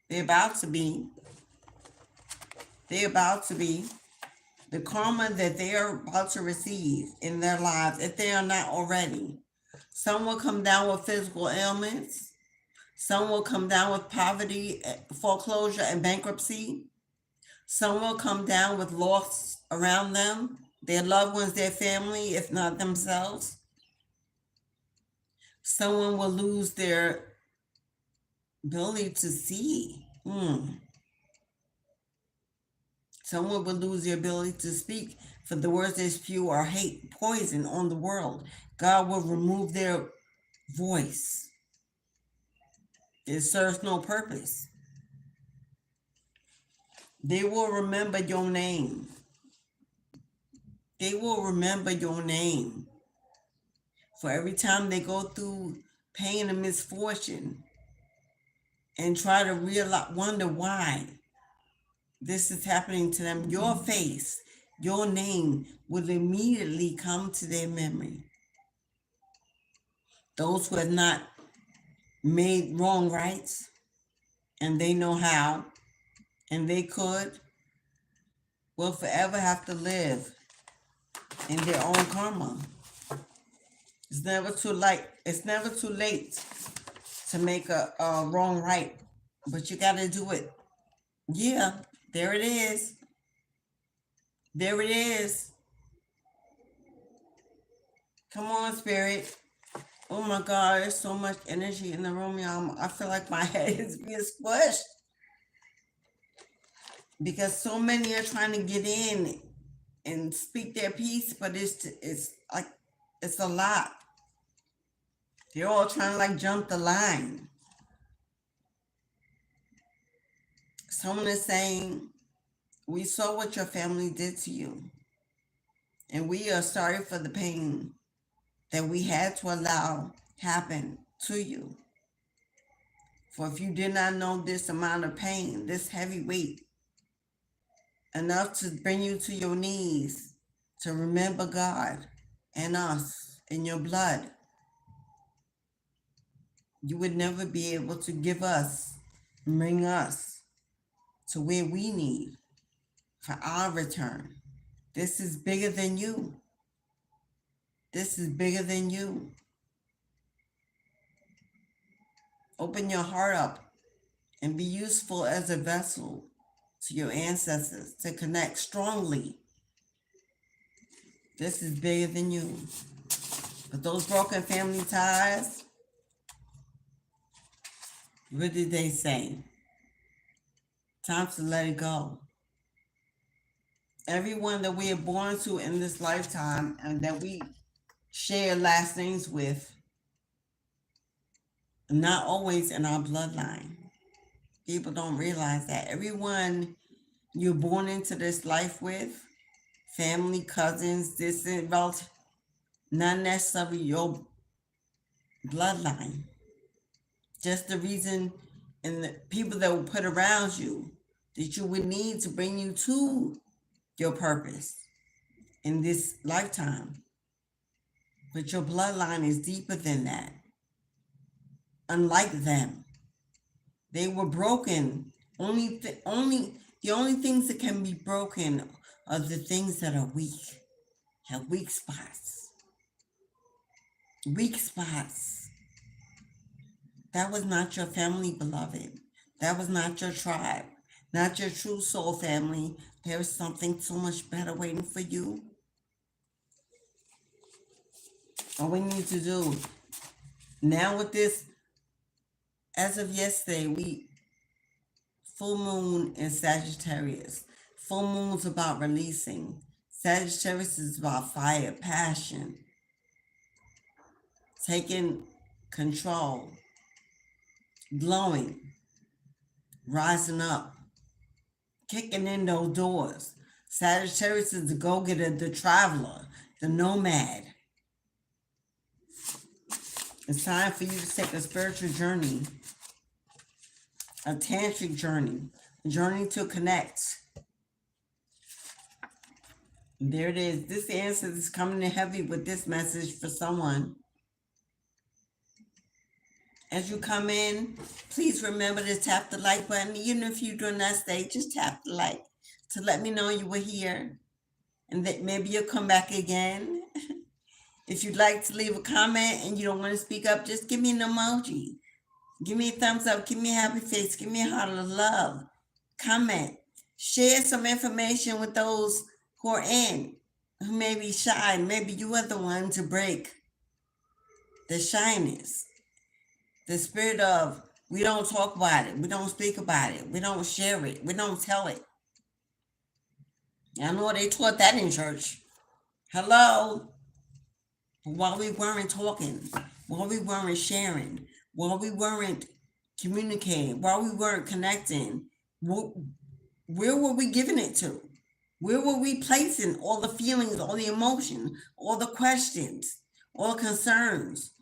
They're about to be. They're about to be. The karma that they are about to receive in their lives, if they are not already. Some will come down with physical ailments. Some will come down with poverty, foreclosure, and bankruptcy. Some will come down with loss around them, their loved ones, their family, if not themselves. Someone will lose their ability to see. Someone will lose their ability to speak, for the words they spew are hate, poison on the world. God will remove their voice. It serves no purpose. They will remember your name. They will remember your name. For every time they go through pain and misfortune and try to realize, wonder why this is happening to them, your face, your name will immediately come to their memory. Those who have not made wrong rights, and they know how, and they could, will forever have to live in their own karma. It's never too late. It's never too late to make a wrong right, but you got to do it. Yeah, there it is. There it is. Come on, Spirit. Oh my God, there's so much energy in the room, y'all. I feel like my head is being squished because so many are trying to get in and speak their piece, but it's like it's a lot. They're all trying to like jump the line. Someone is saying, "We saw what your family did to you, and we are sorry for the pain that we had to allow happen to you. For if you did not know this amount of pain, this heavy weight, enough to bring you to your knees, to remember God and us in your blood, you would never be able to give us, bring us to where we need for our return. This is bigger than you. This is bigger than you. Open your heart up and be useful as a vessel to your ancestors to connect strongly. This is bigger than you. But those broken family ties, what did they say? Time to let it go. Everyone that we are born to in this lifetime and that we share last names with, not always in our bloodline. People don't realize that. Everyone you're born into this life with, family, cousins, distant relatives, not necessarily your bloodline. Just the reason and the people that will put around you that you would need to bring you to your purpose in this lifetime. But your bloodline is deeper than that. Unlike them, they were broken. The only things that can be broken are the things that are weak, have weak spots. Weak spots. That was not your family, beloved. That was not your tribe. not your true soul family. There is something so much better waiting for you. All we need to do now with this, as of yesterday, we full moon in Sagittarius. Full moon's about releasing. Sagittarius is about fire, passion, taking control, glowing, rising up, kicking in those doors. Sagittarius is the go-getter, the traveler, the nomad. It's time for you to take a spiritual journey, a tantric journey, a journey to connect. And there it is. This answer is coming in heavy with this message for someone. As you come in, please remember to tap the like button. Even if you're doing that stage, just tap the like to let me know you were here. And that maybe you'll come back again. If you'd like to leave a comment and you don't want to speak up, just give me an emoji. Give me a thumbs up. Give me a happy face. Give me a heart of love. Comment. Share some information with those who are in, who may be shy. Maybe you are the one to break the shyness. The spirit of, we don't talk about it. We don't speak about it. We don't share it. We don't tell it. I know they taught that in church. Hello? While we weren't talking, while we weren't sharing, while we weren't communicating, while we weren't connecting, where were we giving it to? Where were we placing all the feelings, all the emotion, all the questions, all the concerns?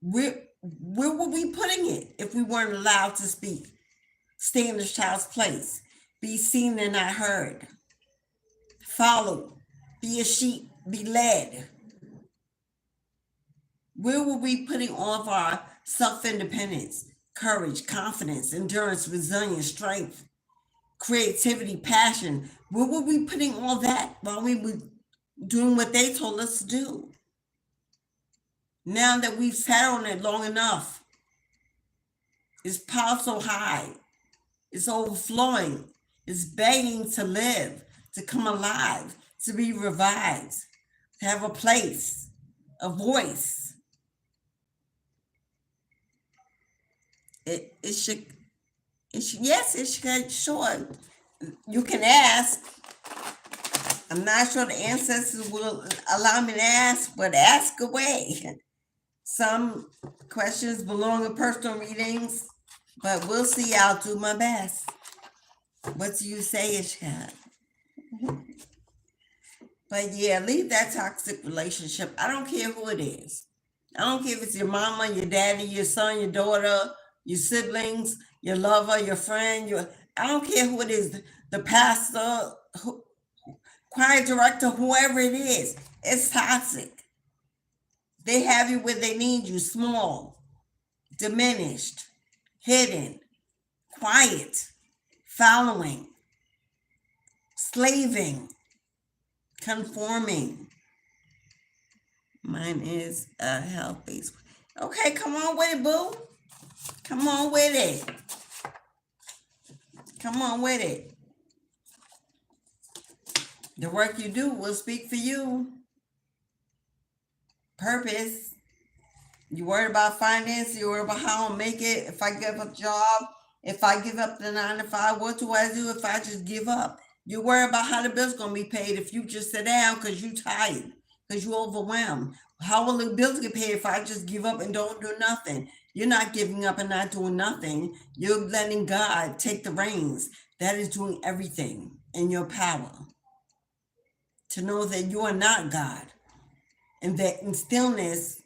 Where were we putting it if we weren't allowed to speak? Stay in the child's place. Be seen and not heard. Follow. Be a sheep. Be led. Where were we putting all of our self-independence, courage, confidence, endurance, resilience, strength, creativity, passion? Where were we putting all that while we were doing what they told us to do? Now that we've sat on it long enough, it's piled so high, it's overflowing, it's begging to live, to come alive, to be revived, to have a place, a voice. It should, yes, it should, sure. You can ask. I'm not sure the ancestors will allow me to ask, but ask away. Some questions belong in personal readings, but we'll see. I'll do my best. What do you say, Ishkat? But yeah, leave that toxic relationship. I don't care who it is. I don't care if it's your mama, your daddy, your son, your daughter, your siblings, your lover, your friend, I don't care who it is, the pastor, choir director, whoever it is, it's toxic. They have you where they need you, small, diminished, hidden, quiet, following, slaving, conforming. Mine is a health-based. Okay, come on with it, boo. Come on with it. Come on with it. The work you do will speak for you. Purpose. You worried about finance. You worried about how I'll make it. If I give up a job, if I give up the 9 to 5, what do I do if I just give up? You worry about how the bill's going to be paid if you just sit down because you're tired, because you're overwhelmed. How will the bills get paid if I just give up and don't do nothing? You're not giving up and not doing nothing. You're letting God take the reins. That is doing everything in your power. To know that you are not God. And that in stillness,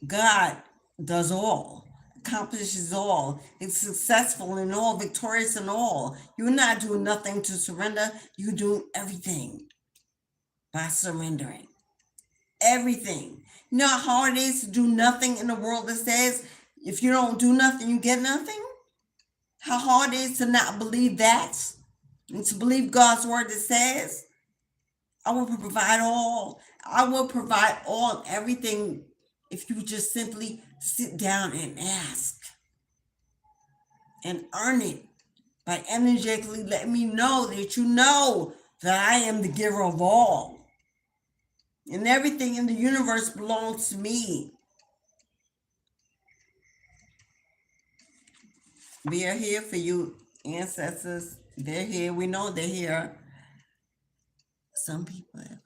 God does all, accomplishes all, is successful in all, victorious in all. You're not doing nothing to surrender. You're doing everything by surrendering. Everything. You know how hard it is to do nothing in a world that says, if you don't do nothing, you get nothing? How hard it is to not believe that and to believe God's word that says, I will provide all. I will provide all, everything, if you just simply sit down and ask and earn it by energetically letting me know that you know that I am the giver of all. And everything in the universe belongs to me. We are here for you, ancestors. They're here. We know they're here. Some people have.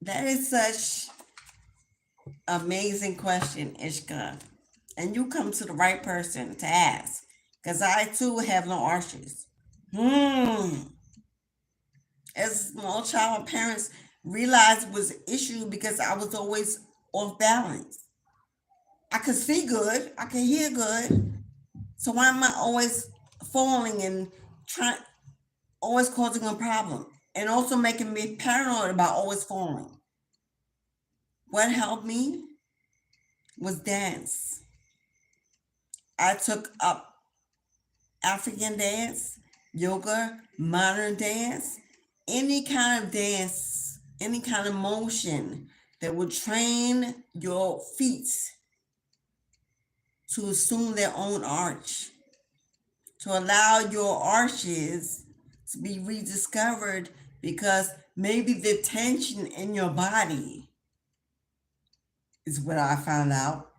That is such amazing question, Ishka. And you come to the right person to ask. Because I too have no arches. As a small child, my parents realized it was an issue because I was always off balance. I could see good, I could hear good. So why am I always falling and trying, always causing a problem? And also making me paranoid about always falling. What helped me was dance. I took up African dance, yoga, modern dance, any kind of dance, any kind of motion that would train your feet to assume their own arch, to allow your arches to be rediscovered, because maybe the tension in your body is what I found out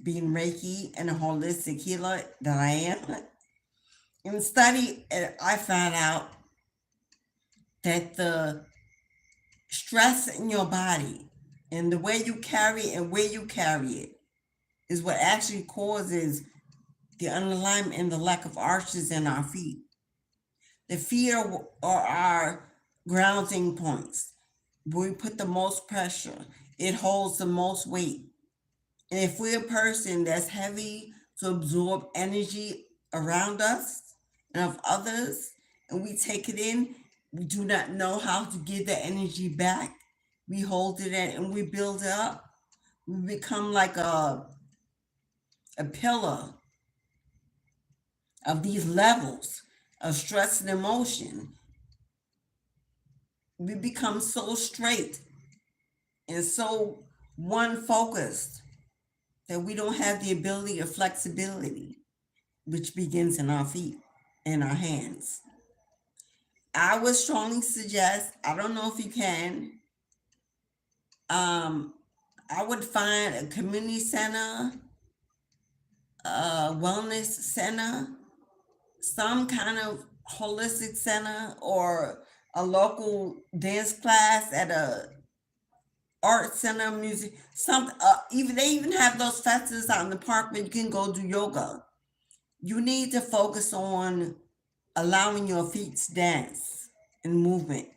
being Reiki and a holistic healer that I am. In study, I found out that the stress in your body and the way you carry it and where you carry it is what actually causes the unalignment and the lack of arches in our feet. The feet are our grounding points. Where we put the most pressure, it holds the most weight. And if we're a person that's heavy to absorb energy around us and of others, and we take it in, we do not know how to give the energy back. We hold it in and we build it up. We become like a pillar of these levels of stress and emotion. We become so straight and so one focused that we don't have the ability of flexibility, which begins in our feet and our hands. I would strongly suggest, I don't know if you can, I would find a community center, a wellness center, some kind of holistic center, or a local dance class at a art center, music, something. Even they even have those festivals out in the park where you can go do yoga. You need to focus on allowing your feet to dance and movement.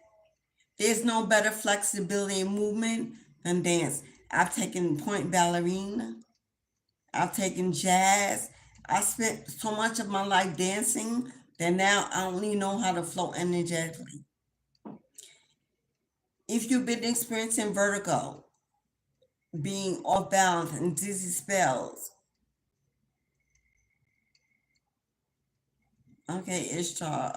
There's no better flexibility in movement than dance. I've taken point ballerina. I've taken jazz. I spent so much of my life dancing that now I only know how to flow energetically. If you've been experiencing vertigo, being off balance and dizzy spells, okay, Ishtar,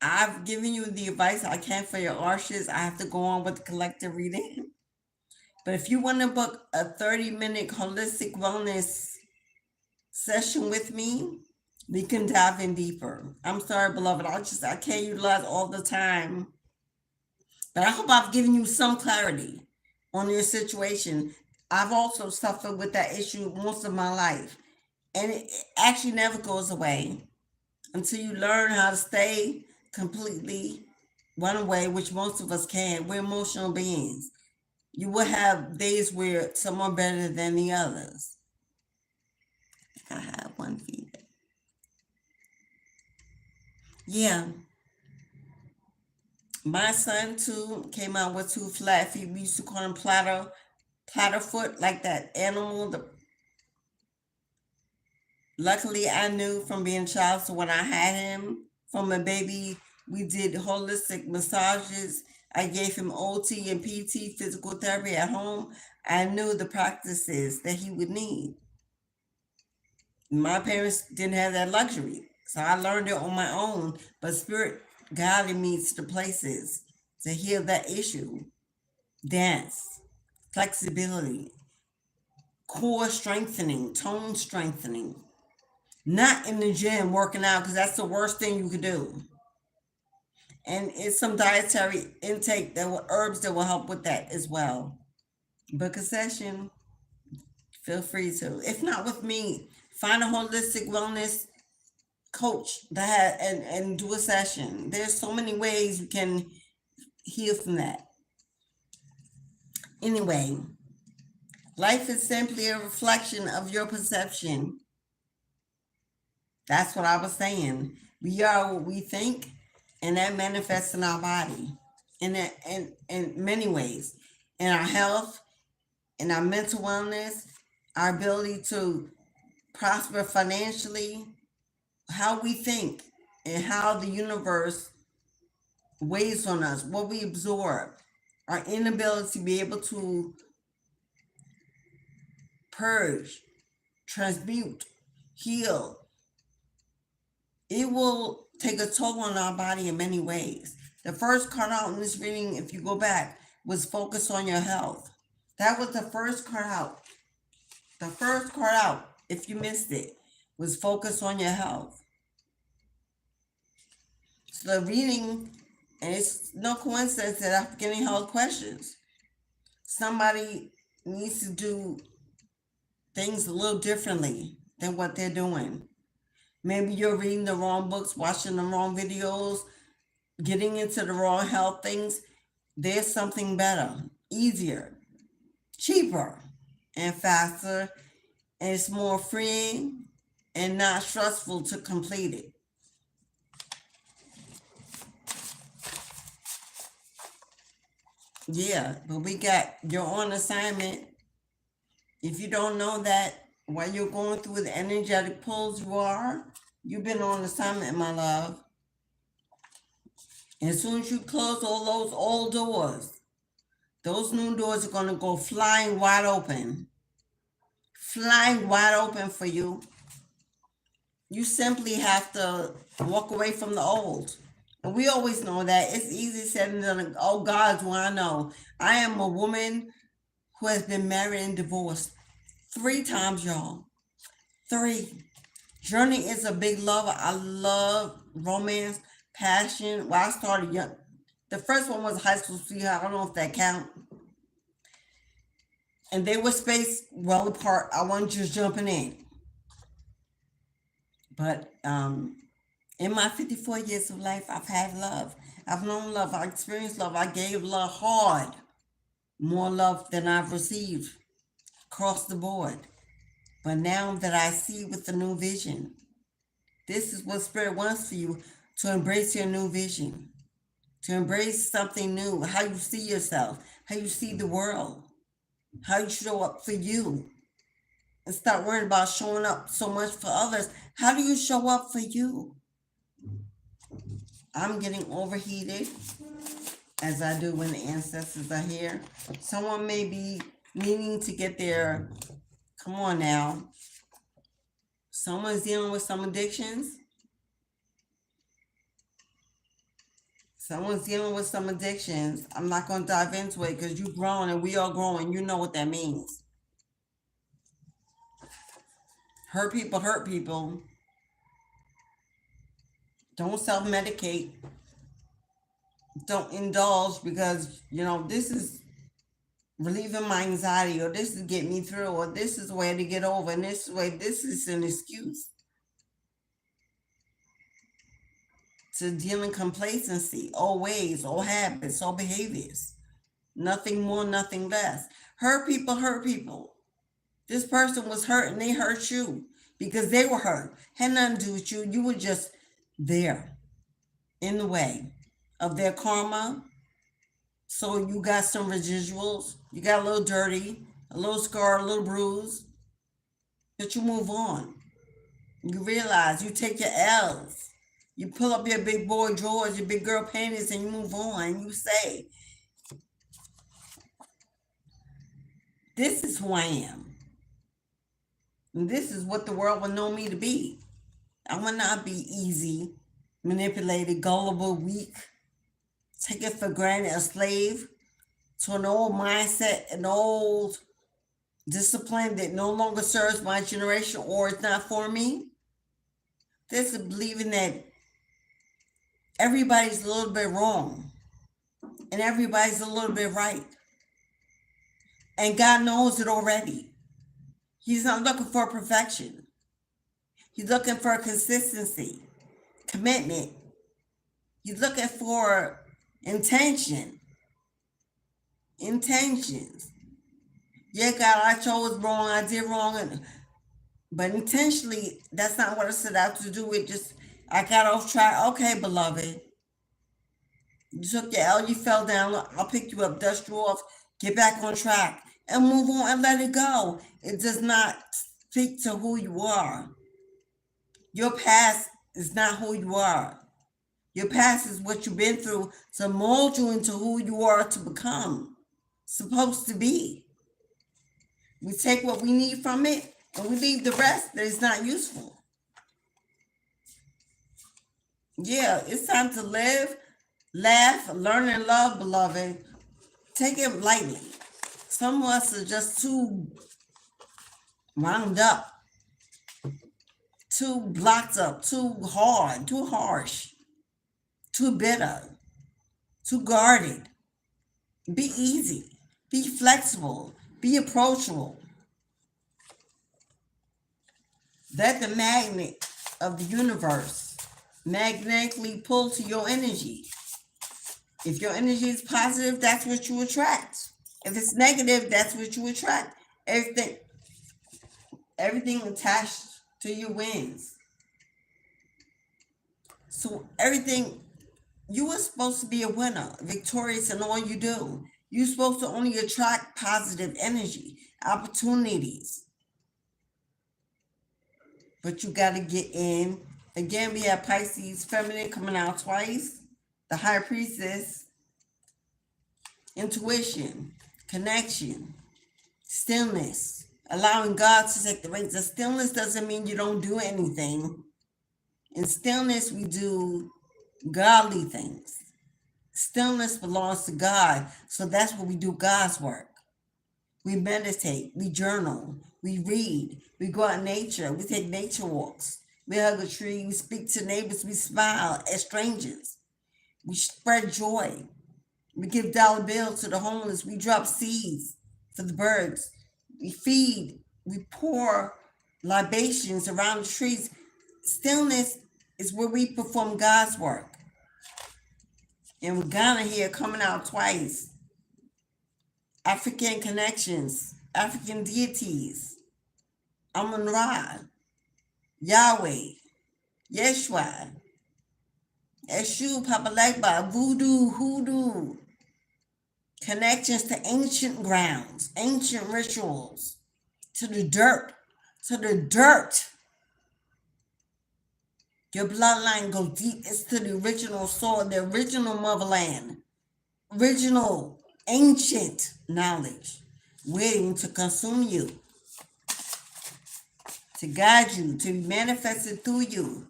I've given you the advice I can for your arches. I have to go on with the collective reading. But if you want to book a 30-minute holistic wellness session with me, we can dive in deeper. I'm sorry, beloved. I can't utilize all the time. But I hope I've given you some clarity on your situation. I've also suffered with that issue most of my life. And it actually never goes away until you learn how to stay completely one way, which most of us can. We're emotional beings. You will have days where some are better than the others. I have one feedback. Yeah. My son too came out with two flat feet. We used to call him platter foot, like that animal. Luckily, I knew from being a child, so when I had him from a baby, we did holistic massages. I gave him OT and PT, physical therapy at home. I knew the practices that he would need. My parents didn't have that luxury. So I learned it on my own, but Spirit guided me to the places to heal that issue. Dance, flexibility, core strengthening, tone strengthening. Not in the gym working out because that's the worst thing you could do. And it's some dietary intake that will herbs that will help with that as well. Book a session, feel free to. If not with me, find a holistic wellness coach that and do a session. There's so many ways you can heal from that. Anyway, life is simply a reflection of your perception. That's what I was saying. We are what we think, and that manifests in our body in many ways. In our health, in our mental wellness, our ability to prosper financially, how we think, and how the universe weighs on us, what we absorb, our inability to be able to purge, transmute, heal. It will take a toll on our body in many ways. The first card out in this reading, if you go back, was focus on your health. That was the first card out. The first card out, if you missed it, was focus on your health. So the reading, and it's no coincidence that I'm getting health questions. Somebody needs to do things a little differently than what they're doing. Maybe you're reading the wrong books, watching the wrong videos, getting into the wrong health things. There's something better, easier, cheaper, and faster, and it's more freeing and not stressful to complete it. Yeah, but you're on assignment. If you don't know that while you're going through the energetic pulls you've been on assignment, my love. And as soon as you close all those old doors, those new doors are going to go flying wide open. Flying wide open for you. You simply have to walk away from the old. And we always know that. It's easy said and done. Oh, God's what I know. I am a woman who has been married and divorced 3 times, y'all. 3. Journey is a big lover. I love romance, passion. Well, I started young. The first one was high school sweetheart. I don't know if that counts. And they were spaced well apart. I wasn't just jumping in. But in my 54 years of life, I've had love. I've known love. I experienced love. I gave love hard. More love than I've received across the board. But now that I see with the new vision, this is what Spirit wants for you, to embrace your new vision, to embrace something new, how you see yourself, how you see the world, how you show up for you, and stop worrying about showing up so much for others. How do you show up for you? I'm getting overheated, as I do when the ancestors are here. Someone may be needing to get their, come on now, someone's dealing with some addictions. Someone's dealing with some addictions. I'm not going to dive into it because you've grown and we are growing. You know what that means. Hurt people hurt people. Don't self-medicate. Don't indulge because, this is relieving my anxiety, or this is getting me through, or this is a way to get over, and this is an excuse to deal in complacency, old ways, old habits, old behaviors. Nothing more, nothing less. Hurt people hurt people. This person was hurt and they hurt you because they were hurt. Had nothing to do with you. You were just there in the way of their karma. So you got some residuals. You got a little dirty, a little scar, a little bruise. But you move on. You realize you take your L's. You pull up your big boy drawers, your big girl panties, and you move on. You say, this is who I am. And this is what the world will know me to be. I will not be easy, manipulated, gullible, weak, taken for granted, a slave to an old mindset, an old discipline that no longer serves my generation or is not for me. This is believing that everybody's a little bit wrong and everybody's a little bit right. And God knows it already. He's not looking for perfection. He's looking for consistency, commitment. He's looking for intention. Intentions. Yeah, God, I chose wrong. I did wrong. But intentionally, that's not what I set out to do. It just, I got off track. Okay, beloved. You took your L, you fell down. I'll pick you up, dust you off, get back on track, and move on and let it go. It does not speak to who you are. Your past is not who you are. Your past is what you've been through to mold you into who you are to become, supposed to be. We take what we need from it and we leave the rest that is not useful. Yeah, it's time to live, laugh, learn, and love, beloved. Take it lightly. Some of us are just too wound up, too blocked up, too hard, too harsh, too bitter, too guarded. Be easy, be flexible, be approachable. Let the magnet of the universe magnetically pull to your energy. If your energy is positive, that's what you attract. If it's negative, that's what you attract. Everything attached to you wins. So everything, you were supposed to be a winner, victorious in all you do. You're supposed to only attract positive energy, opportunities. But you got to get in. Again, we have Pisces feminine coming out twice. The high priestess, intuition, connection, stillness, allowing God to take the reins. The stillness doesn't mean you don't do anything. In stillness, we do godly things. Stillness belongs to God. So that's where we do God's work. We meditate, we journal, we read, we go out in nature, we take nature walks, we hug a tree, we speak to neighbors, we smile at strangers, we spread joy, we give dollar bills to the homeless, we drop seeds for the birds, we feed, we pour libations around the trees. Stillness is where we perform God's work. And with Ghana here coming out twice, African connections, African deities, Amun-Ra, Yahweh, Yeshua, Eshu, Papa Legba, Voodoo, Hoodoo, connections to ancient grounds, ancient rituals, to the dirt, to the dirt. Your bloodline goes deep. It's to the original soil, the original motherland, original ancient knowledge waiting to consume you, to guide you, to be manifested through you.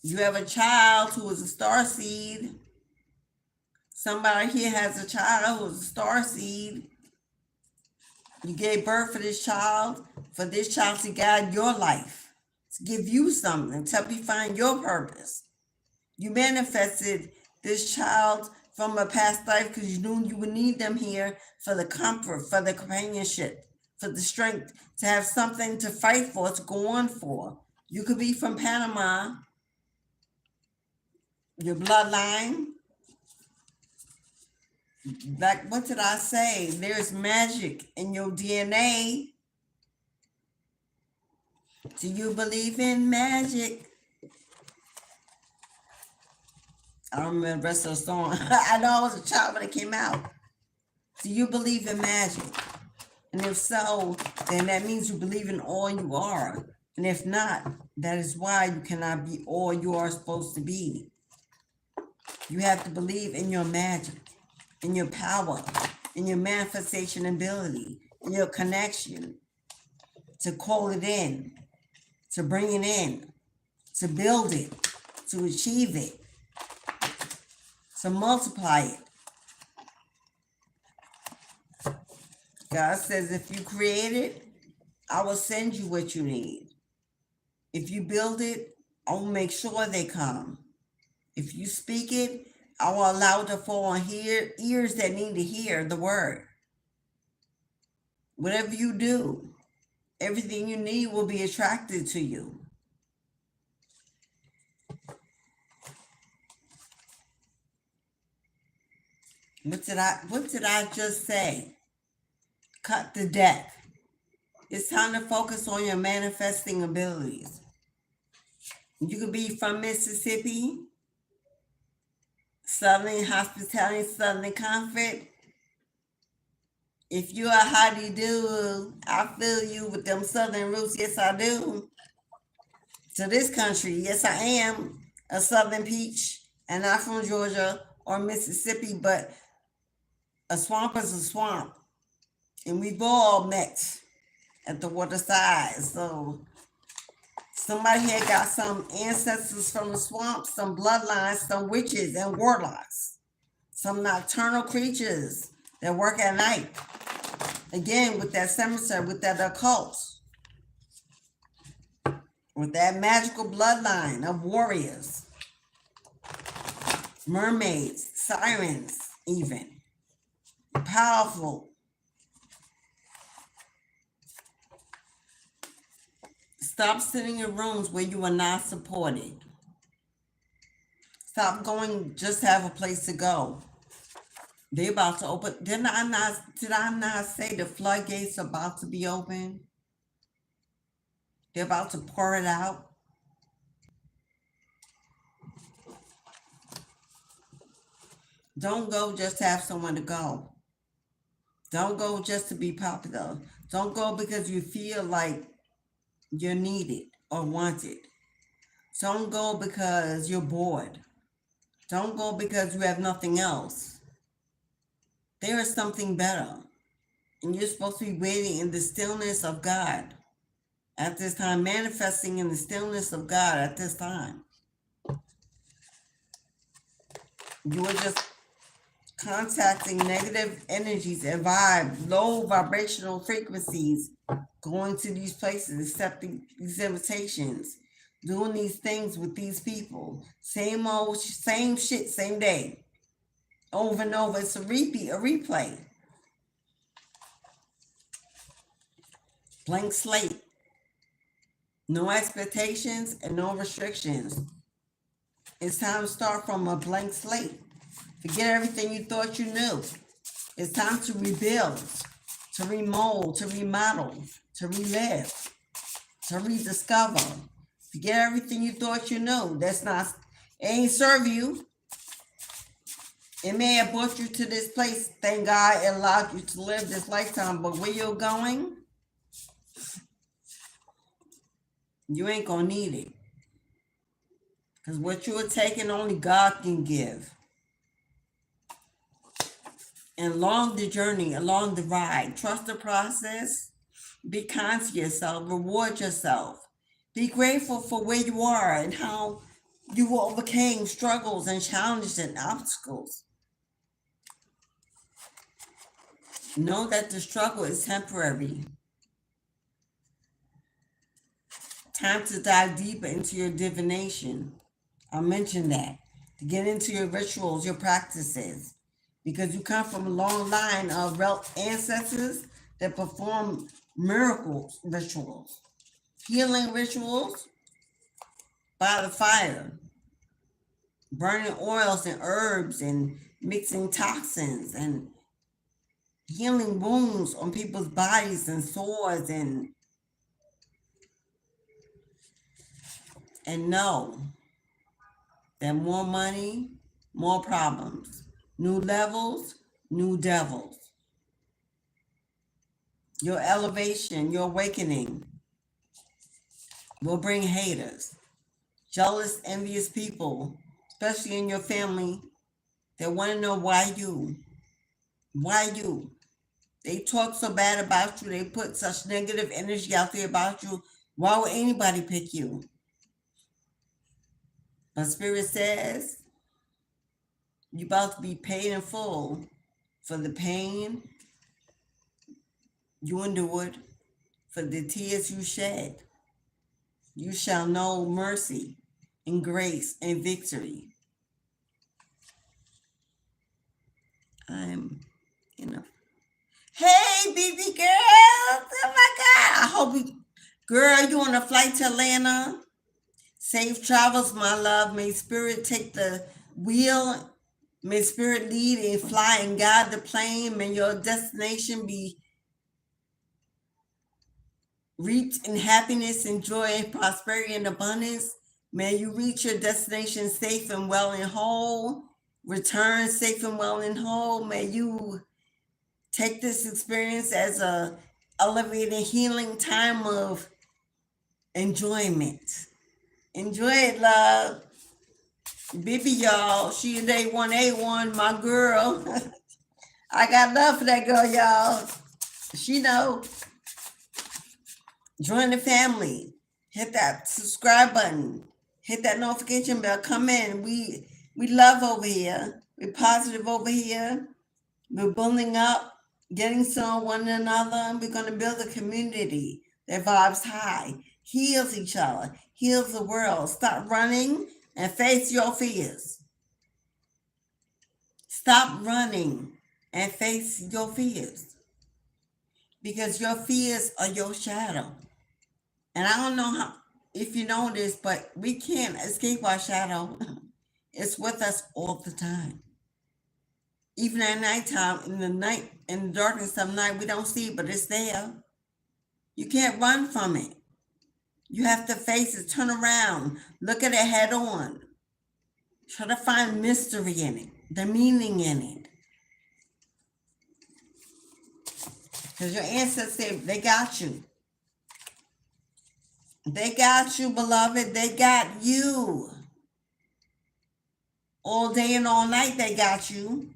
You have a child who is a star seed. Somebody here has a child who is a star seed. You gave birth for this child to guide your life, to give you something, to help you find your purpose. You manifested this child from a past life because you knew you would need them here for the comfort, for the companionship, for the strength, to have something to fight for, to go on for. You could be from Panama, your bloodline. Like, what did I say? There's magic in your DNA. Do you believe in magic? I don't remember the rest of the song. I know I was a child when it came out. Do you believe in magic? And if so, then that means you believe in all you are. And if not, that is why you cannot be all you are supposed to be. You have to believe in your magic, in your power, in your manifestation ability, in your connection to call it in. to bring it in, to build it, to achieve it, to multiply it. God says, if you create it, I will send you what you need. If you build it, I will make sure they come. If you speak it, I will allow it to fall on ears that need to hear the word. Whatever you do, everything you need will be attracted to you. What did I just say? Cut the deck. It's time to focus on your manifesting abilities. You could be from Mississippi, Southern Hospitality, Southern Comfort. If you're a howdy do, I feel you with them Southern roots. Yes, I do. To this country, yes, I am a Southern peach, and not from Georgia or Mississippi, but a swamp is a swamp, and we've all met at the waterside. So somebody here got some ancestors from the swamp, some bloodlines, some witches and warlocks, some nocturnal creatures that work at night. Again, with that cemetery, with that occult, with that magical bloodline of warriors, mermaids, sirens, even powerful. Stop sitting in rooms where you are not supported. Stop going just to have a place to go. They're about to open. Did I not say the floodgates are about to be open? They're about to pour it out. Don't go just to have someone to go. Don't go just to be popular. Don't go because you feel like you're needed or wanted. Don't go because you're bored. Don't go because you have nothing else. There is something better. And you're supposed to be waiting in the stillness of God at this time, manifesting in the stillness of God at this time. You are just contacting negative energies and low vibrational frequencies, going to these places, accepting these invitations, doing these things with these people. Same old, same shit, same day. Over and over. It's a repeat, a replay. Blank slate. No expectations and no restrictions. It's time to start from a blank slate. Forget everything you thought you knew. It's time to rebuild, to remold, to remodel, to relive, to rediscover. Forget everything you thought you knew. It ain't serve you. It may have brought you to this place. Thank God it allowed you to live this lifetime. But where you're going, you ain't going to need it. Because what you are taking, only God can give. And along the journey, along the ride, trust the process. Be kind to yourself. Reward yourself. Be grateful for where you are and how you overcame struggles and challenges and obstacles. Know that the struggle is temporary. Time to dive deeper into your divination. I mentioned that. To get into your rituals, your practices. Because you come from a long line of ancestors that perform miracles, rituals, healing rituals by the fire, burning oils and herbs and mixing toxins and healing wounds on people's bodies and sores and know that more money, more problems. New levels, new devils. Your elevation, your awakening will bring haters, jealous, envious people, especially in your family, that want to know why you. Why you? They talk so bad about you. They put such negative energy out there about you. Why would anybody pick you? But Spirit says you're about to be paid in full for the pain you endured, for the tears you shed. You shall know mercy and grace and victory. I'm in a... Hey, baby girl! Oh my God! I hope you, girl, you on a flight to Atlanta? Safe travels, my love. May Spirit take the wheel. May Spirit lead and fly and guide the plane. May your destination be reached in happiness and joy and prosperity and abundance. May you reach your destination safe and well and whole. Return safe and well and whole. May you take this experience as a elevated healing time of enjoyment. Enjoy it, love. Baby, y'all, she is A1A1, my girl. I got love for that girl, y'all. She know. Join the family. Hit that subscribe button. Hit that notification bell. Come in. We love over here. We're positive over here. We're building up, getting to know one another. We're going to build a community that vibes high, heals each other, heals the world. Stop running and face your fears. Stop running and face your fears. Because your fears are your shadow. And I don't know how, if you know this, but we can't escape our shadow. It's with us all the time. Even at nighttime, in the darkness of night, we don't see it, but it's there. You can't run from it. You have to face it, turn around, look at it head on. Try to find mystery in it, the meaning in it. Because your ancestors, they got you. They got you, beloved. They got you. All day and all night, they got you.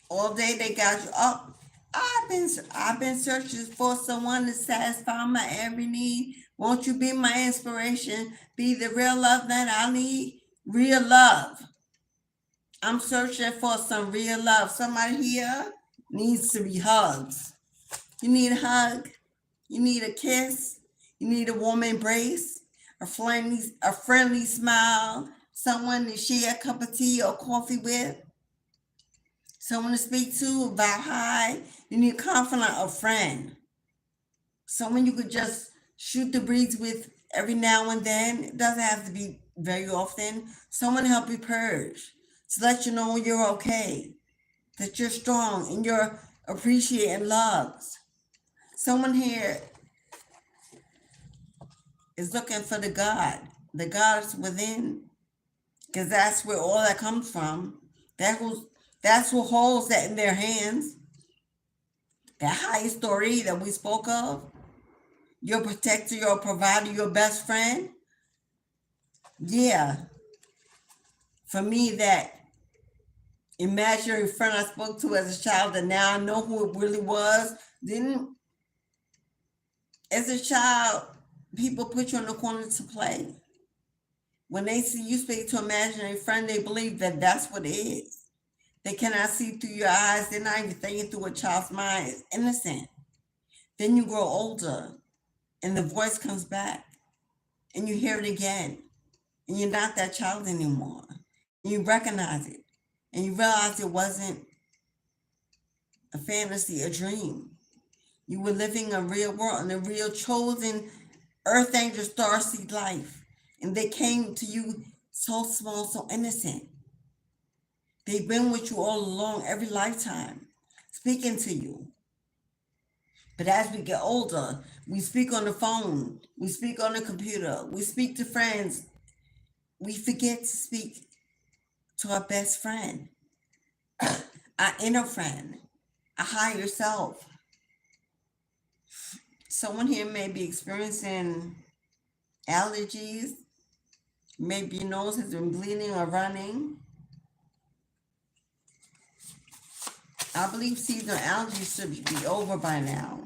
All day, they got you. Oh, I've been searching for someone to satisfy my every need. Won't you be my inspiration? Be the real love that I need. Real love. I'm searching for some real love. Somebody here needs to be hugged. You need a hug. You need a kiss. You need a warm embrace, a friendly smile, someone to share a cup of tea or coffee with, someone to speak to about hi. You need a confidant, a friend, someone you could just shoot the breeze with every now and then. It doesn't have to be very often. Someone to help you purge, to let you know you're okay, that you're strong and you're appreciated and loved. Someone here is looking for the God is within, because that's where all that comes from. That's who holds that in their hands. That high story that we spoke of, your protector, your provider, your best friend. Yeah. For me, that imaginary friend I spoke to as a child, that now I know who it really was. As a child, people put you in the corner to play. When they see you speak to an imaginary friend, they believe that that's what it is. They cannot see through your eyes. They're not even thinking through a child's mind. It's innocent. Then you grow older, and the voice comes back, and you hear it again, and you're not that child anymore. And you recognize it, and you realize it wasn't a fantasy, a dream. You were living a real world, and a real chosen earth angel starseed life. And they came to you so small, so innocent. They've been with you all along, every lifetime, speaking to you. But as we get older, we speak on the phone, we speak on the computer, we speak to friends. We forget to speak to our best friend, our inner friend, our higher self. Someone here may be experiencing allergies. Maybe your nose has been bleeding or running. I believe seasonal allergies should be over by now.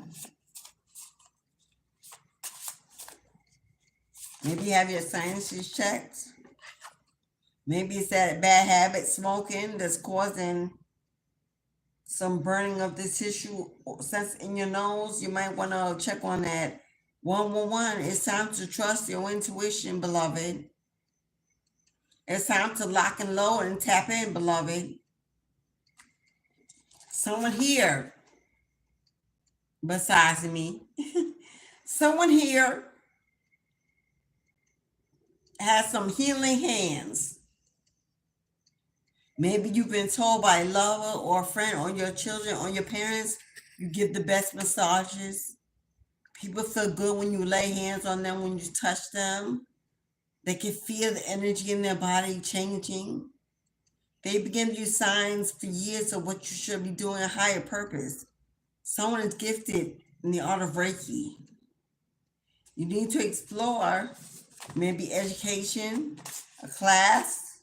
Maybe you have your sinuses checked. Maybe it's that bad habit, smoking, that's causing some burning of the tissue sense in your nose. You might want to check on that. 111, it's time to trust your intuition, beloved. It's time to lock and load and tap in, beloved. Someone here besides me, someone here has some healing hands. Maybe you've been told by a lover or a friend or your children or your parents, you give the best massages. People feel good when you lay hands on them, when you touch them. They can feel the energy in their body changing. They begin to use signs for years of what you should be doing a higher purpose. Someone is gifted in the art of Reiki. You need to explore maybe education, a class,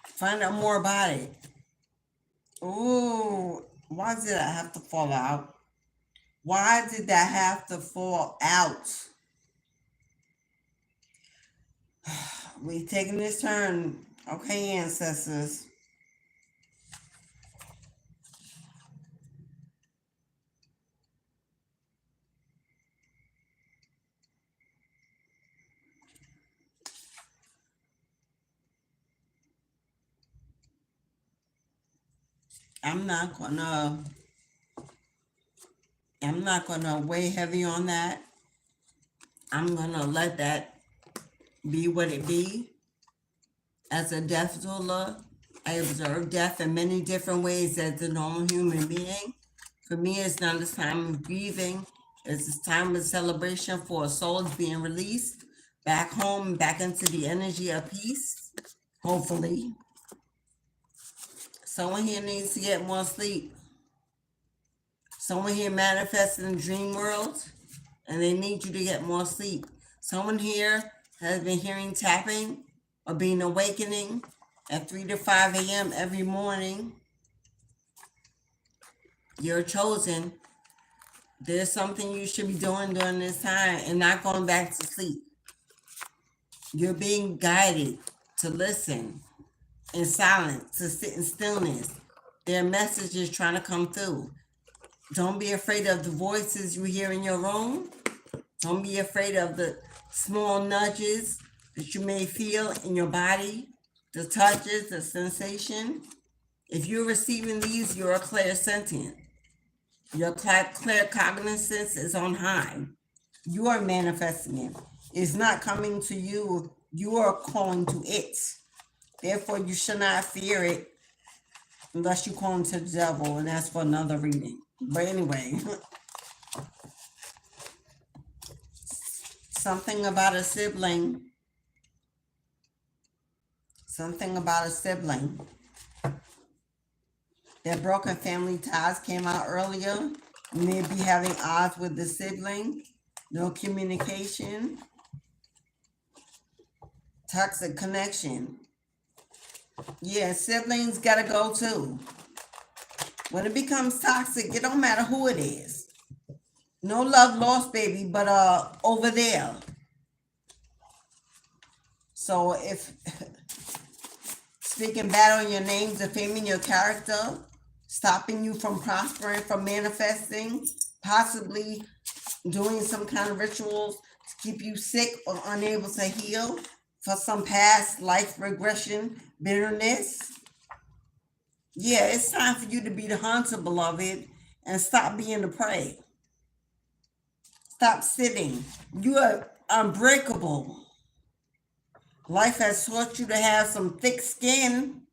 find out more about it. Ooh, why did I have to fall out? Why did that have to fall out? We taking this turn. Okay, ancestors. I'm not gonna weigh heavy on that. I'm gonna let that be what it be. As a death doula, I observe death in many different ways as a normal human being. For me, it's not a time of grieving. It's a time of celebration for a soul being released back home, back into the energy of peace, hopefully. Someone here needs to get more sleep. Someone here manifests in the dream world, and they need you to get more sleep. Someone here has been hearing tapping or being awakening at 3 to 5 a.m. every morning. You're chosen. There's something you should be doing during this time and not going back to sleep. You're being guided to listen in silence, to sit in stillness. There are messages trying to come through. Don't be afraid of the voices you hear in your room. Don't be afraid of the small nudges that you may feel in your body, the touches, the sensation. If you're receiving these, you're a clairsentient. Your claircognizance is on high. You are manifesting it. It's not coming to you. You are calling to it. Therefore, you should not fear it unless you call into the devil, and that's for another reading. But anyway, something about a sibling. Something about a sibling. Their broken family ties came out earlier. You may be having odds with the sibling. No communication. Toxic connection. Yeah, siblings gotta go too. When it becomes toxic, it don't matter who it is. No love lost, baby, but over there. So if speaking bad on your name, defaming your character, stopping you from prospering, from manifesting, possibly doing some kind of rituals to keep you sick or unable to heal for some past life regression, bitterness. Yeah, it's time for you to be the hunter, beloved, and stop being the prey. Stop sitting. You are unbreakable. Life has taught you to have some thick skin,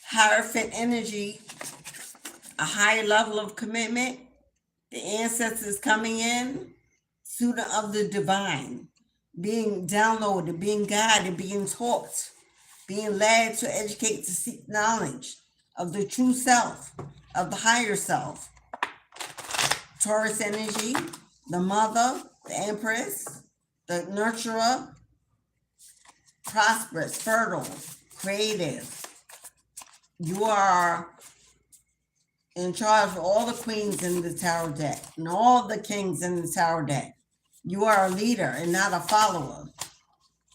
Hierophant energy, a higher level of commitment, the ancestors coming in, student of the divine, being downloaded, being guided, being taught, being led to educate, to seek knowledge of the true self, of the higher self. Taurus energy, the mother, the empress, the nurturer, prosperous, fertile, creative. You are in charge of all the queens in the tarot deck and all the kings in the tarot deck. You are a leader and not a follower.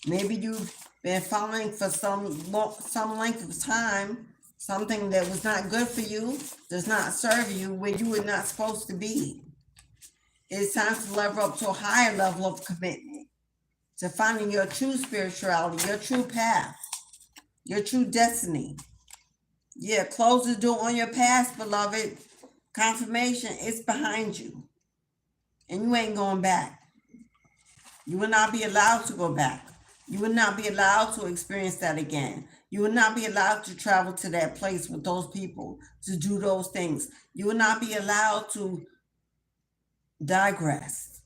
Maybe you've been following for some length of time, something that was not good for you, does not serve you, where you were not supposed to be. It's time to level up to a higher level of commitment, to finding your true spirituality, your true path, your true destiny. Yeah, close the door on your past, beloved. Confirmation is behind you. And you ain't going back. You will not be allowed to go back. You will not be allowed to experience that again. You will not be allowed to travel to that place with those people, to do those things. You will not be allowed to digress.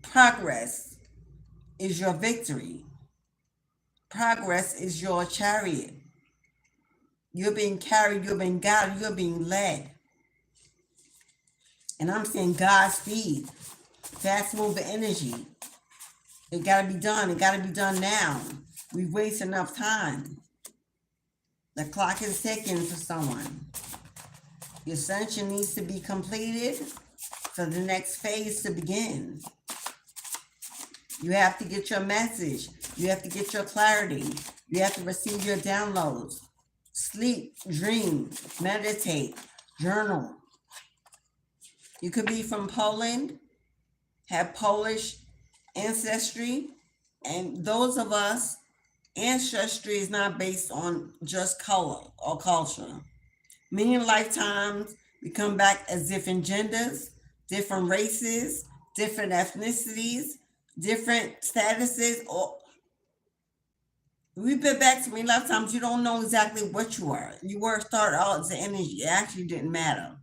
Progress is your victory. Progress is your chariot. You're being carried, you're being guided, you're being led. And I'm saying Godspeed, fast moving energy. It got to be done. It got to be done now. We've wasted enough time. The clock is ticking for someone. Your ascension needs to be completed for the next phase to begin. You have to get your message. You have to get your clarity. You have to receive your downloads. Sleep, dream, meditate, journal. You could be from Poland, have Polish ancestry, and those of us, ancestry is not based on just color or culture. Many lifetimes we come back as different genders, different races, different ethnicities, different statuses, or we've been back to many lifetimes. You don't know exactly what you are. You were started out as an energy. It actually didn't matter.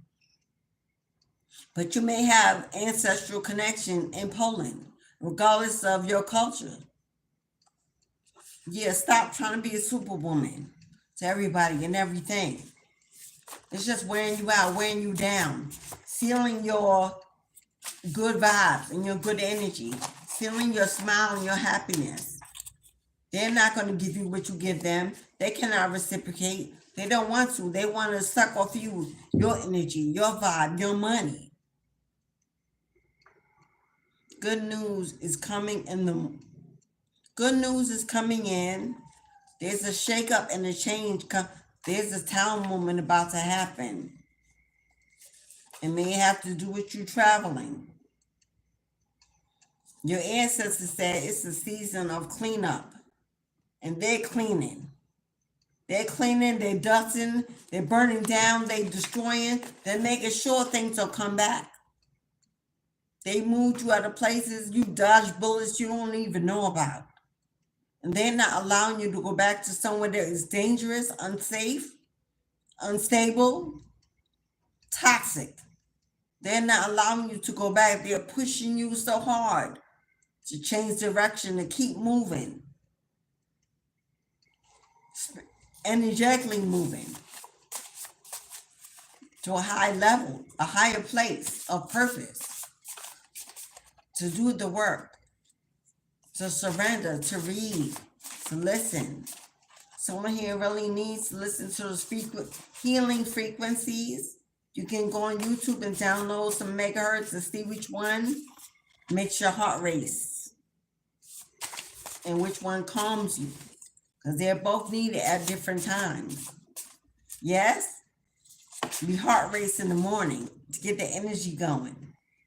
But you may have ancestral connection in Poland, regardless of your culture. Yeah, stop trying to be a superwoman to everybody and everything. It's just wearing you out, wearing you down, stealing your good vibes and your good energy, stealing your smile and your happiness. They're not going to give you what you give them. They cannot reciprocate. They don't want to. They want to suck off you, your energy, your vibe, your money. Good news is coming in. Good news is coming in. There's a shakeup and a change. There's a town movement about to happen. It may have to do with you traveling. Your ancestors said it's a season of cleanup. And they're cleaning. They're cleaning, they're dusting, they're burning down, they're destroying, they're making sure things will come back. They moved you out of places you dodged bullets you don't even know about. And they're not allowing you to go back to somewhere that is dangerous, unsafe, unstable, toxic. They're not allowing you to go back. They're pushing you so hard to change direction, to keep moving. Energetically moving to a high level, a higher place of purpose, to do the work, to surrender, to read, to listen. Someone here really needs to listen to those healing frequencies. You can go on YouTube and download some megahertz and see which one makes your heart race and which one calms you. Because they're both needed at different times. Yes? We heart race in the morning to get the energy going.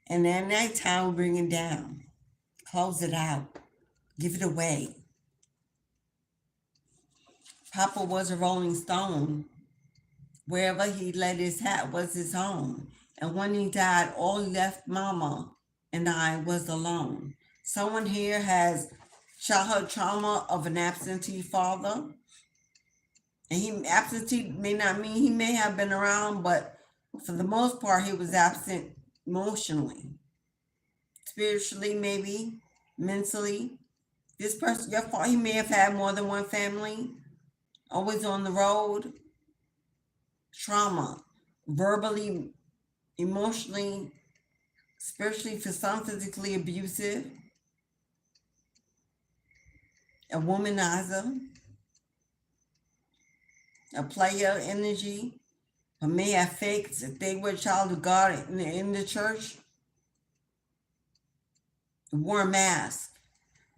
And then nighttime, we bring it down. Close it out. Give it away. Papa was a rolling stone. Wherever he laid his hat was his home. And when he died, all he left Mama and I was alone. Someone here has childhood trauma of an absentee father. And absentee may not mean he may have been around, but for the most part, he was absent emotionally, spiritually, maybe mentally. This person, he may have had more than one family, always on the road. Trauma, verbally, emotionally, spiritually, for some physically abusive, a womanizer, a player energy, or may have faked if they were a child of God in the church. wore a mask,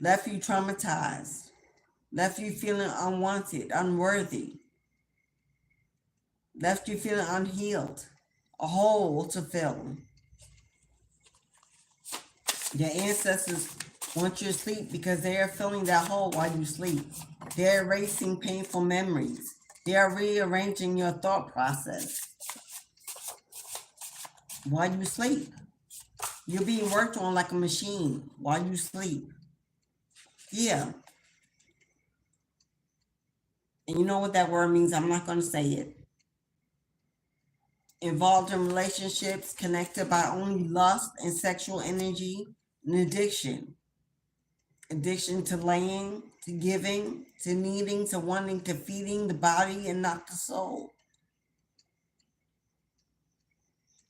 left you traumatized, left you feeling unwanted, unworthy, left you feeling unhealed, a hole to fill. Your ancestors want you to sleep because they are filling that hole while you sleep. They're erasing painful memories. They are rearranging your thought process while you sleep. You're being worked on like a machine while you sleep. Yeah. And you know what that word means? I'm not going to say it. Involved in relationships connected by only lust and sexual energy and addiction. Addiction to laying, to giving, to needing, to wanting, to feeding the body and not the soul.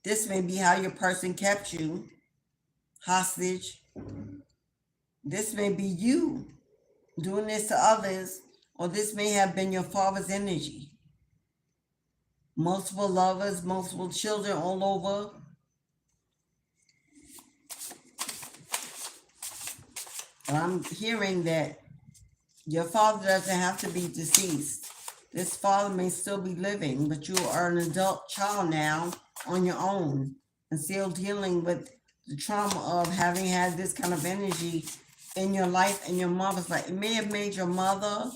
This may be how your person kept you hostage. This may be you doing this to others, or this may have been your father's energy. Multiple lovers, multiple children all over. But I'm hearing that your father doesn't have to be deceased. This father may still be living, but you are an adult child now on your own and still dealing with the trauma of having had this kind of energy in your life and your mother's life. It may have made your mother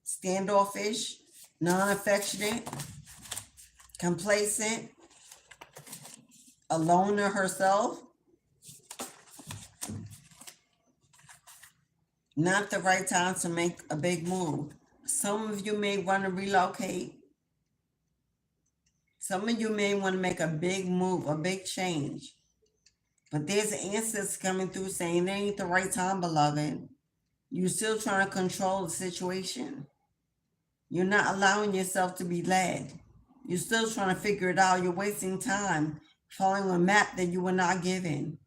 standoffish, non-affectionate, complacent, a loner herself. Not the right time to make a big move. Some of you may want to relocate. Some of you may want to make a big move, a big change. But there's answers coming through saying it ain't the right time, beloved. You're still trying to control the situation. You're not allowing yourself to be led. You're still trying to figure it out. You're wasting time following a map that you were not given,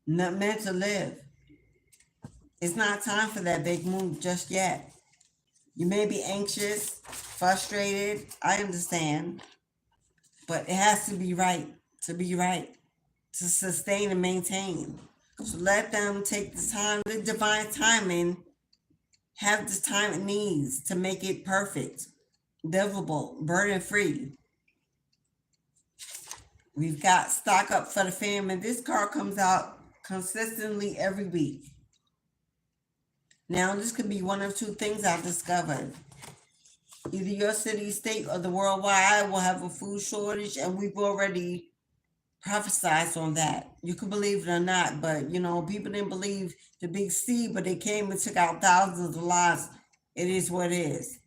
not meant to live. It's not time for that big move just yet. You may be anxious, frustrated. I understand. But it has to be right, to sustain and maintain. So let them take the time, the divine timing, have the time it needs to make it perfect, livable, burden-free. We've got stock up for the family. This card comes out consistently every week. Now, this could be one of two things I've discovered. Either your city, state, or the worldwide will have a food shortage, and we've already prophesied on that. You can believe it or not, but people didn't believe the big C, but they came and took out thousands of lives. It is what it is.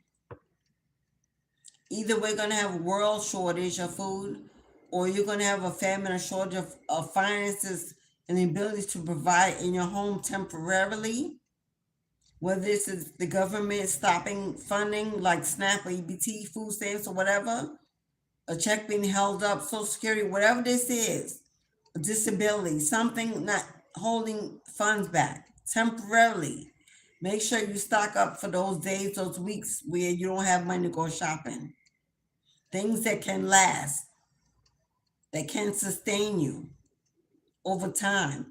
Either we're going to have a world shortage of food, or you're going to have a famine or shortage of finances and the ability to provide in your home temporarily. Whether this is the government stopping funding like SNAP or EBT, food stamps or whatever, a check being held up, Social Security, whatever this is, a disability, something not holding funds back temporarily. Make sure you stock up for those days, those weeks where you don't have money to go shopping. Things that can last, that can sustain you over time.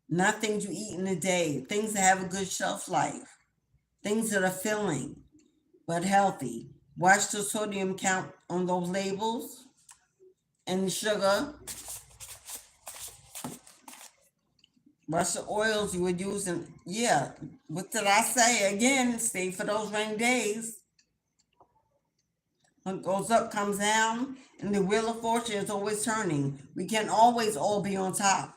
Not things you eat in a day, things that have a good shelf life, things that are filling but healthy. Watch the sodium count on those labels and the sugar. Watch the oils you were using. Yeah, what did I say? Again, stay for those rainy days. What goes up comes down, and the wheel of fortune is always turning. We can't always all be on top.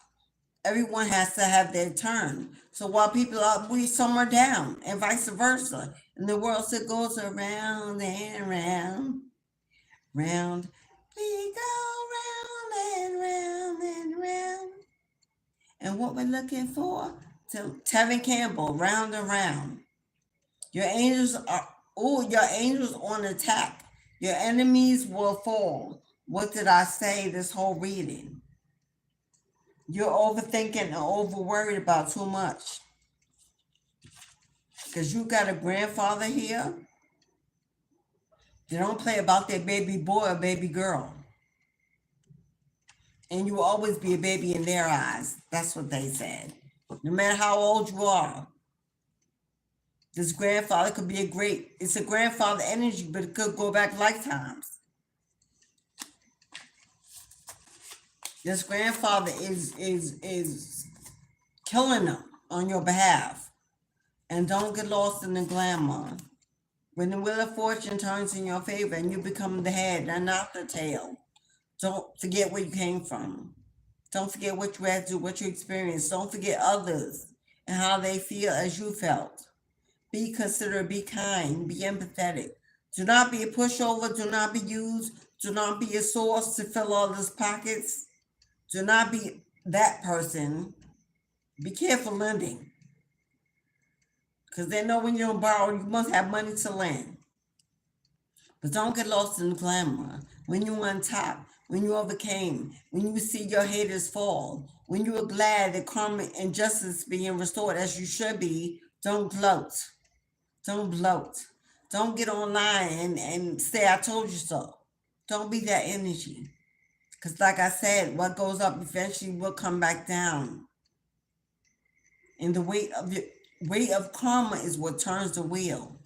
Everyone has to have their turn. So while people are up, we some are down, and vice versa. And the world still goes around and round, round. We go round and round and round. And what we're looking for? Tevin Campbell, round and round. Your angels on attack. Your enemies will fall. What did I say this whole reading? You're overthinking and over worried about too much. Because you got a grandfather here. They don't play about their baby boy or baby girl. And you will always be a baby in their eyes. That's what they said. No matter how old you are. This grandfather could be it's a grandfather energy, but it could go back lifetimes. This grandfather is killing them on your behalf. And don't get lost in the glamour. When the wheel of fortune turns in your favor and you become the head and not the tail, don't forget where you came from. Don't forget what you had to do, what you experienced. Don't forget others and how they feel as you felt. Be considerate, be kind, be empathetic. Do not be a pushover. Do not be used. Do not be a source to fill others' pockets. Do not be that person. Be careful lending. Because they know when you don't borrow, you must have money to lend. But don't get lost in the glamour. When you're on top, when you overcame, when you see your haters fall, when you are glad that karma and justice being restored as you should be, don't gloat. Don't bloat. Don't get online and say, I told you so. Don't be that energy. Because like I said, what goes up eventually will come back down. And the weight of karma is what turns the wheel.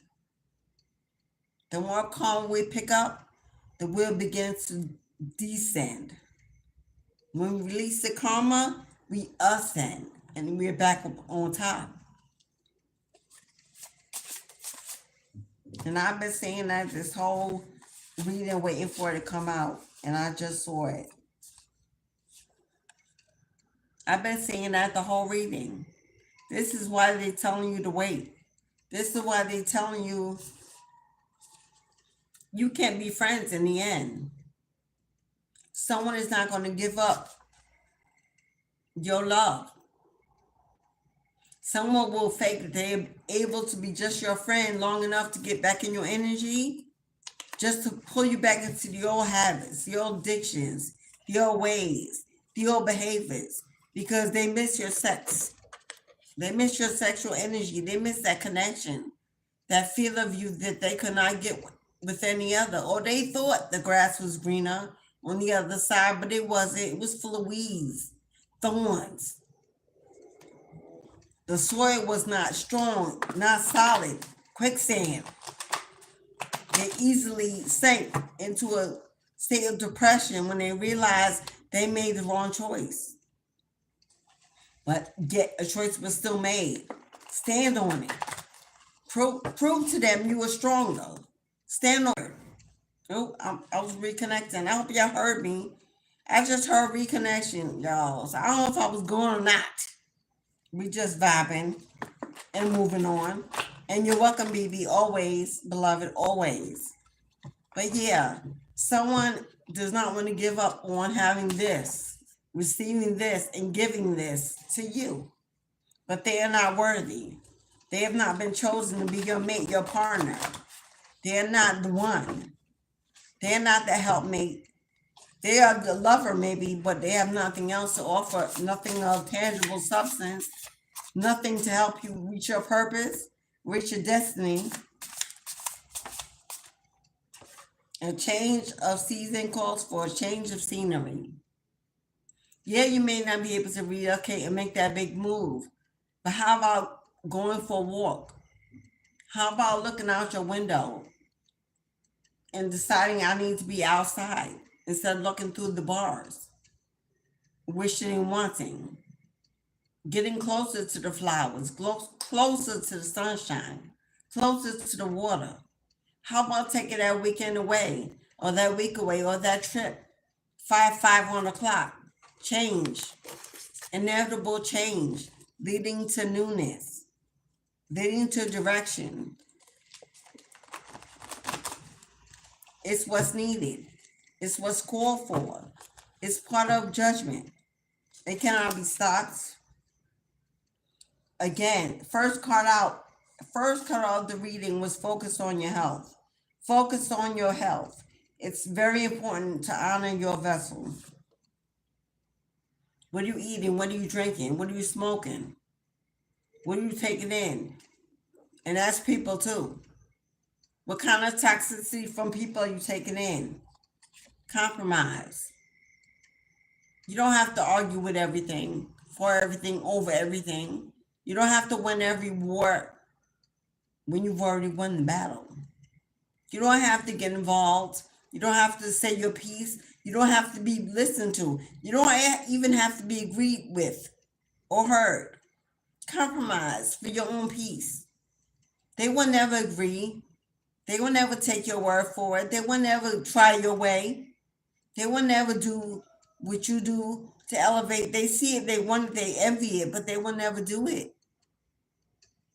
The more karma we pick up, the wheel begins to descend. When we release the karma, we ascend and we're back up on top. And I've been saying that this whole reading, waiting for it to come out, and I just saw it. I've been saying that the whole reading. This is why they're telling you to wait. This is why they're telling you you can't be friends in the end. Someone is not going to give up your love. Someone will fake that they're able to be just your friend long enough to get back in your energy, just to pull you back into the old habits, the old addictions, the old ways, the old behaviors, because they miss your sex. They miss your sexual energy. They miss that connection, that feel of you that they could not get with any other. Or they thought the grass was greener on the other side, but it wasn't. It was full of weeds, thorns. The soil was not strong, not solid, quicksand. They easily sank into a state of depression when they realized they made the wrong choice. But yet a choice was still made. Stand on it. Prove to them you were stronger. Stand on it. Oh, I was reconnecting. I hope y'all heard me. I just heard reconnection, y'all. So I don't know if I was going or not. We just vibing and moving on. And you're welcome, BB, always, beloved, always. But yeah, someone does not want to give up on having this, receiving this, and giving this to you. But they are not worthy. They have not been chosen to be your mate, your partner. They are not the one. They are not the helpmate. They are the lover, maybe, but they have nothing else to offer, nothing of tangible substance, nothing to help you reach your purpose, reach your destiny. A change of season calls for a change of scenery. Yeah, you may not be able to relocate and make that big move, but how about going for a walk? How about looking out your window and deciding I need to be outside instead of looking through the bars, wishing and wanting, getting closer to the flowers, closer to the sunshine, closer to the water? How about taking that weekend away, or that week away, or that trip? 5 o'clock. Change. Inevitable change, leading to newness, leading to direction. It's what's needed. It's what's called for. It's part of judgment. It cannot be stopped. Again, first card out of the reading was focused on your health. Focus on your health. It's very important to honor your vessel. What are you eating? What are you drinking? What are you smoking? What are you taking in? And that's people too. What kind of toxicity from people are you taking in? Compromise. You don't have to argue with everything. for everything, over everything. You don't have to win every war when you've already won the battle. You don't have to get involved. You don't have to say your piece. You don't have to be listened to. You don't even have to be agreed with or heard. Compromise for your own peace. They will never agree. They will never take your word for it. They will never try your way. They will never do what you do to elevate. They see it, they want it, they envy it, but they will never do it.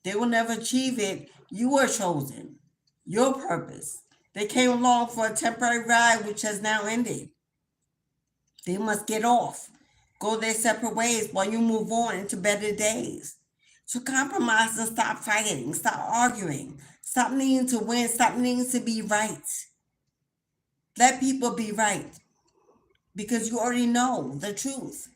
They will never achieve it. You were chosen. Your purpose. They came along for a temporary ride, which has now ended. They must get off, go their separate ways while you move on into better days. So compromise and stop fighting, stop arguing, stop needing to win, stop needing to be right. Let people be right because you already know the truth.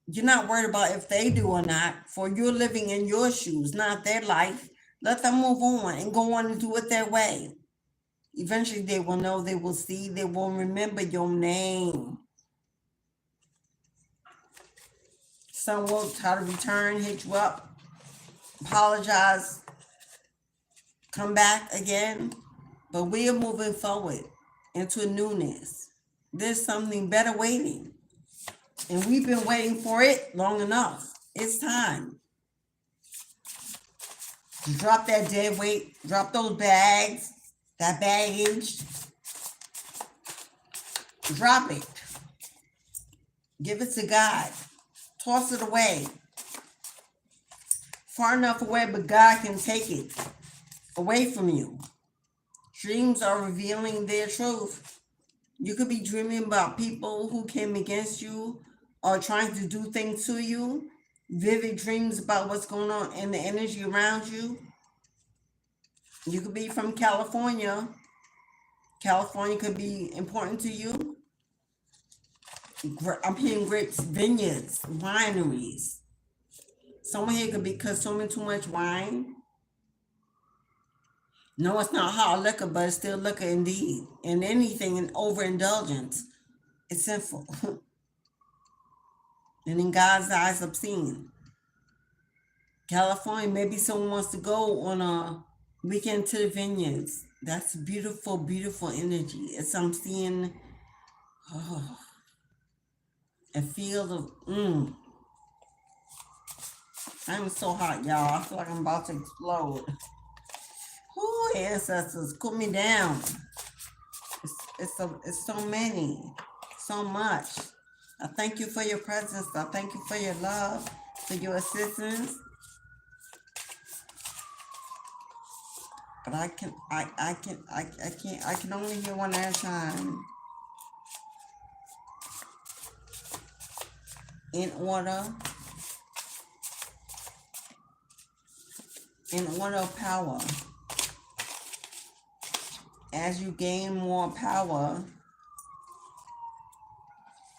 You're not worried about if they do or not, for you're living in your shoes, not their life. Let them move on and go on and do it their way. Eventually they will know, they will see, they will remember your name. Some will try to return, hit you up, apologize, come back again. But we are moving forward into a newness. There's something better waiting. And we've been waiting for it long enough. It's time. Drop that dead weight, drop those bags, that baggage. Drop it. Give it to God. Toss it away. Far enough away, but God can take it away from you. Dreams are revealing their truth. You could be dreaming about people who came against you or trying to do things to you. Vivid dreams about what's going on in the energy around you. You could be from California. California could be important to you. I'm hearing grapes, vineyards, wineries. Someone here could be consuming too much wine. No, it's not hard liquor, but it's still liquor indeed. And anything in overindulgence is sinful. And in God's eyes, obscene. California, maybe someone wants to go on a weekend to the vineyards. That's beautiful, beautiful energy. It's I'm seeing a field of I'm so hot, y'all. I feel like I'm about to explode. Ooh, ancestors, cool me down. It's so many, so much. I thank you for your presence. I thank you for your love, for your assistance. But I can only hear one at a time. In order of power. As you gain more power,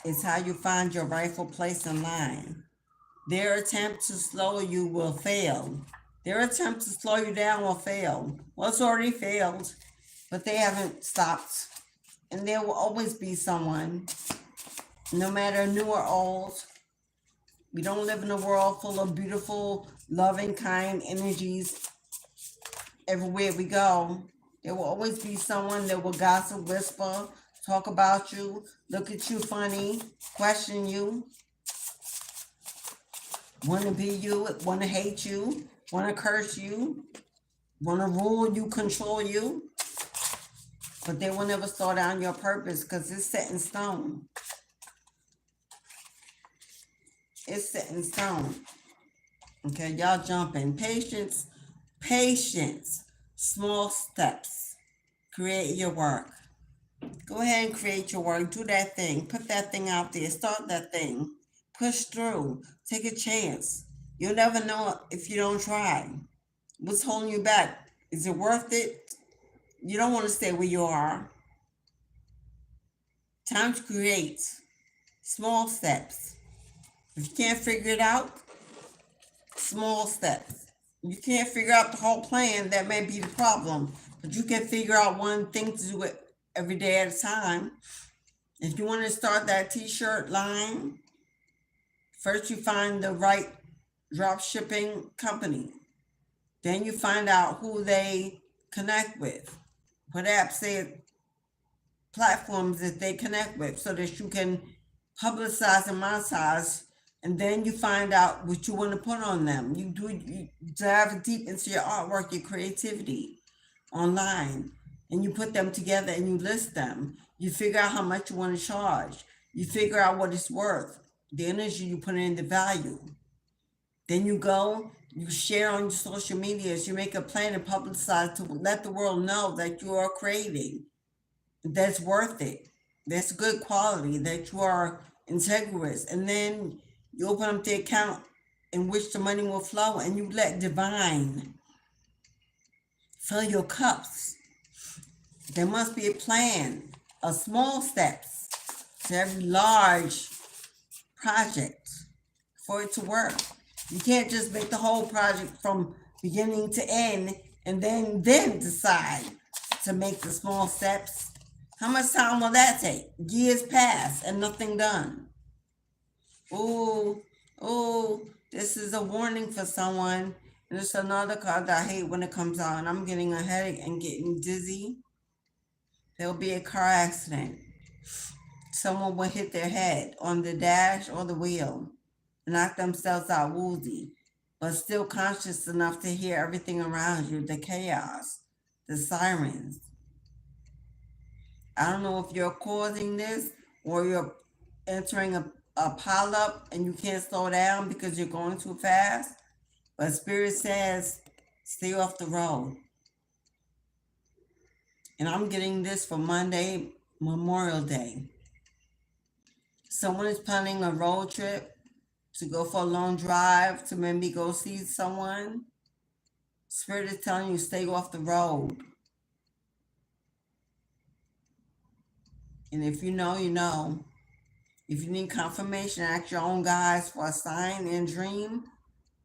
is how you find your rightful place in line. Their attempt to slow you will fail. Their attempt to slow you down will fail. Well, it's already failed, but they haven't stopped. And there will always be someone, no matter new or old. We don't live in a world full of beautiful, loving, kind energies everywhere we go. There will always be someone that will gossip, whisper, talk about you, look at you funny, question you, want to be you, want to hate you, want to curse you, want to rule you, control you. But they will never slow down your purpose because it's set in stone. It's set in stone. Okay, y'all jumping. Patience, patience. Small steps. Create your work. Go ahead and create your work. Do that thing. Put that thing out there. Start that thing. Push through. Take a chance. You'll never know if you don't try. What's holding you back? Is it worth it? You don't want to stay where you are. Time to create. Small steps. If you can't figure it out, small steps. You can't figure out the whole plan, that may be the problem. But you can figure out one thing to do it every day at a time. If you want to start that t-shirt line First, you find the right drop shipping company. Then you find out who they connect with, what apps they, platforms that they connect with, so that you can publicize and monetize. And then you find out what you want to put on them. You dive deep into your artwork, your creativity online, and you put them together and you list them. You figure out how much you want to charge. You figure out what it's worth, the energy you put in, the value. Then you go, you share on your social medias, you make a plan and publicize to let the world know that you are creating, that's worth it, that's good quality, that you are integrous. And then you open up the account in which the money will flow, and you let divine fill your cups. There must be a plan of small steps to every large project for it to work. You can't just make the whole project from beginning to end and then decide to make the small steps. How much time will that take? Years pass and nothing done. Oh, this is a warning for someone. And it's another card that I hate when it comes out, and I'm getting a headache and getting dizzy. There'll be a car accident. Someone will hit their head on the dash or the wheel, knock themselves out woozy, but still conscious enough to hear everything around you, the chaos, the sirens. I don't know if you're causing this or you're entering a pileup and you can't slow down because you're going too fast, but Spirit says, stay off the road. And I'm getting this for Monday, Memorial Day. Someone is planning a road trip to go for a long drive, to maybe go see someone. Spirit is telling you, stay off the road. And if you know, you know. If you need confirmation, ask your own guides for a sign and dream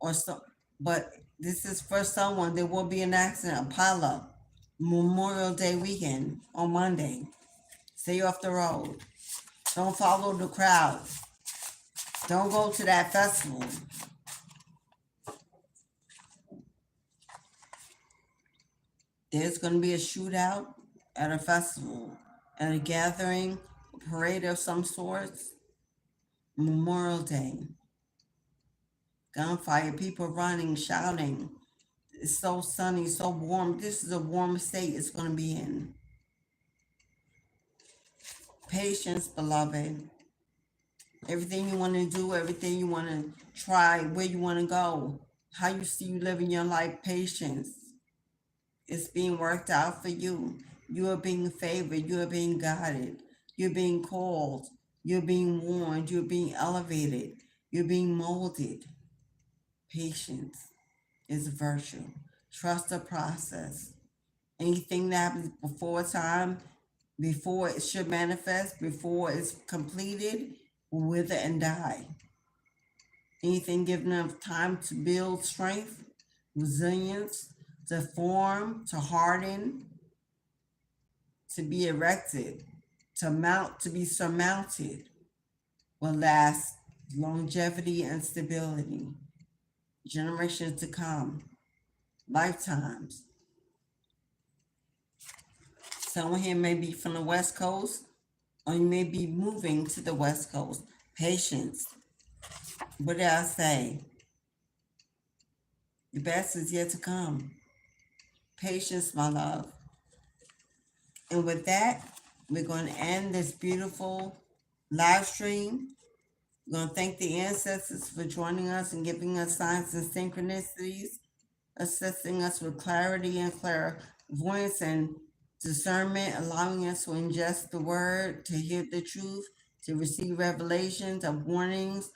or so. But this is for someone. There will be an accident, a pileup, Memorial Day weekend on Monday. Stay off the road. Don't follow the crowd. Don't go to that festival. There's going to be a shootout at a festival, at a gathering, a parade of some sorts. Memorial Day. Gunfire, people running, shouting. It's so sunny, so warm. This is a warm state it's going to be in. Patience, beloved. Everything you want to do, everything you want to try, where you want to go, how you see you living your life, patience. It's being worked out for you. You are being favored. You are being guided. You're being called. You're being warned. You're being elevated. You're being molded. Patience is a virtue. Trust the process. Anything that happens before time, before it should manifest, before it's completed, will wither and die. Anything given enough time to build strength, resilience, to form, to harden, to be erected, to mount, to be surmounted, will last longevity and stability, generations to come, lifetimes. Someone here may be from the West Coast, or you may be moving to the West Coast. Patience. What did I say? The best is yet to come. Patience, my love. And with that, we're going to end this beautiful live stream. We're going to thank the ancestors for joining us and giving us signs and synchronicities, assisting us with clarity and clairvoyance and discernment, allowing us to ingest the word, to hear the truth, to receive revelations of warnings,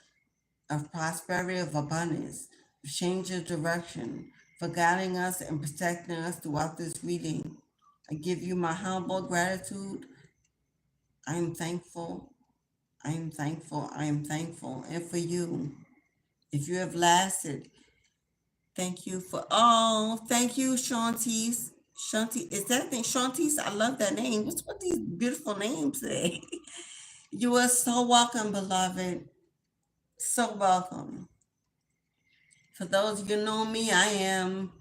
of prosperity, of abundance, of change of direction, for guiding us and protecting us throughout this reading. I give you my humble gratitude. I am thankful. I am thankful. I am thankful. And for you, if you have lasted, thank you for, thank you, Shantice. Shanti, is that thing, Shantice? I love that name. What's what these beautiful names say? You are so welcome, beloved. So welcome. For those of you who know me, I am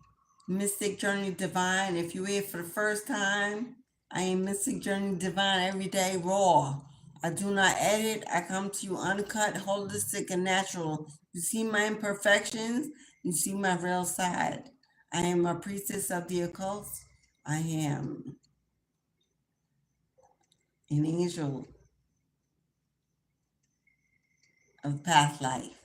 Mystic Journey Divine. If you're here for the first time, I am Mystic Journey Divine every day raw. I do not edit. I come to you uncut, holistic, and natural. You see my imperfections, you see my real side. I am a priestess of the occult. I am an angel of past life.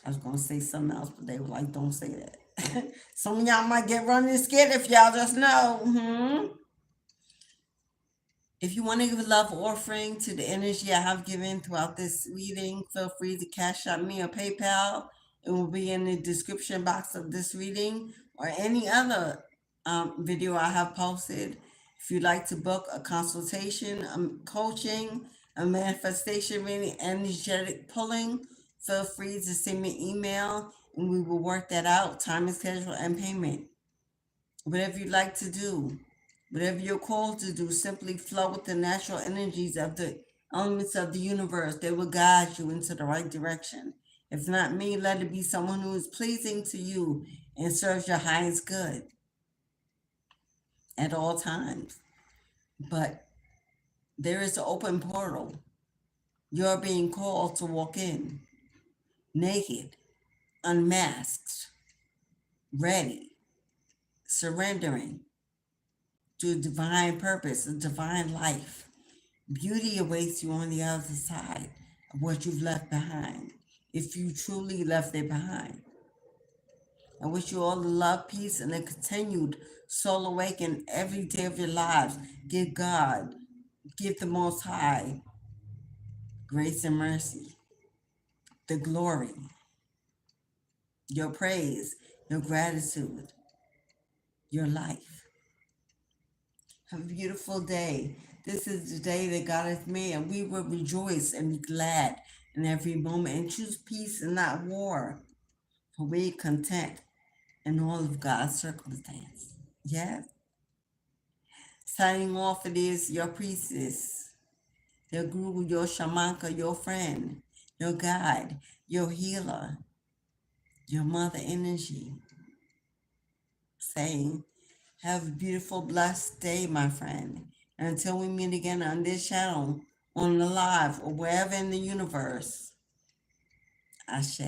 I was going to say something else, but they were like, don't say that. Some of y'all might get running scared if y'all just know. If you want to give a love offering to the energy I have given throughout this reading, feel free to cash out me or PayPal. It will be in the description box of this reading or any other video I have posted. If you'd like to book a consultation, coaching, a manifestation reading, energetic pulling, feel free to send me an email and we will work that out, time and schedule and payment. Whatever you'd like to do, whatever you're called to do, simply flow with the natural energies of the elements of the universe. They will guide you into the right direction. If not me, let it be someone who is pleasing to you and serves your highest good at all times. But there is an open portal. You're being called to walk in, naked, unmasked, ready, surrendering to a divine purpose, a divine life. Beauty awaits you on the other side of what you've left behind, if you truly left it behind. I wish you all the love, peace, and a continued soul awaken every day of your lives. Give God, give the Most High grace and mercy, the glory, your praise, your gratitude, your life. Have a beautiful day. This is the day that God has made, and we will rejoice and be glad in every moment and choose peace and not war. For we are content in all of God's circumstance. Yes? Signing off, it is your priestess, your guru, your shamanka, your friend, your guide, your healer, your mother energy, saying, have a beautiful, blessed day, my friend. And until we meet again on this channel, on the live, or wherever in the universe, Ashe.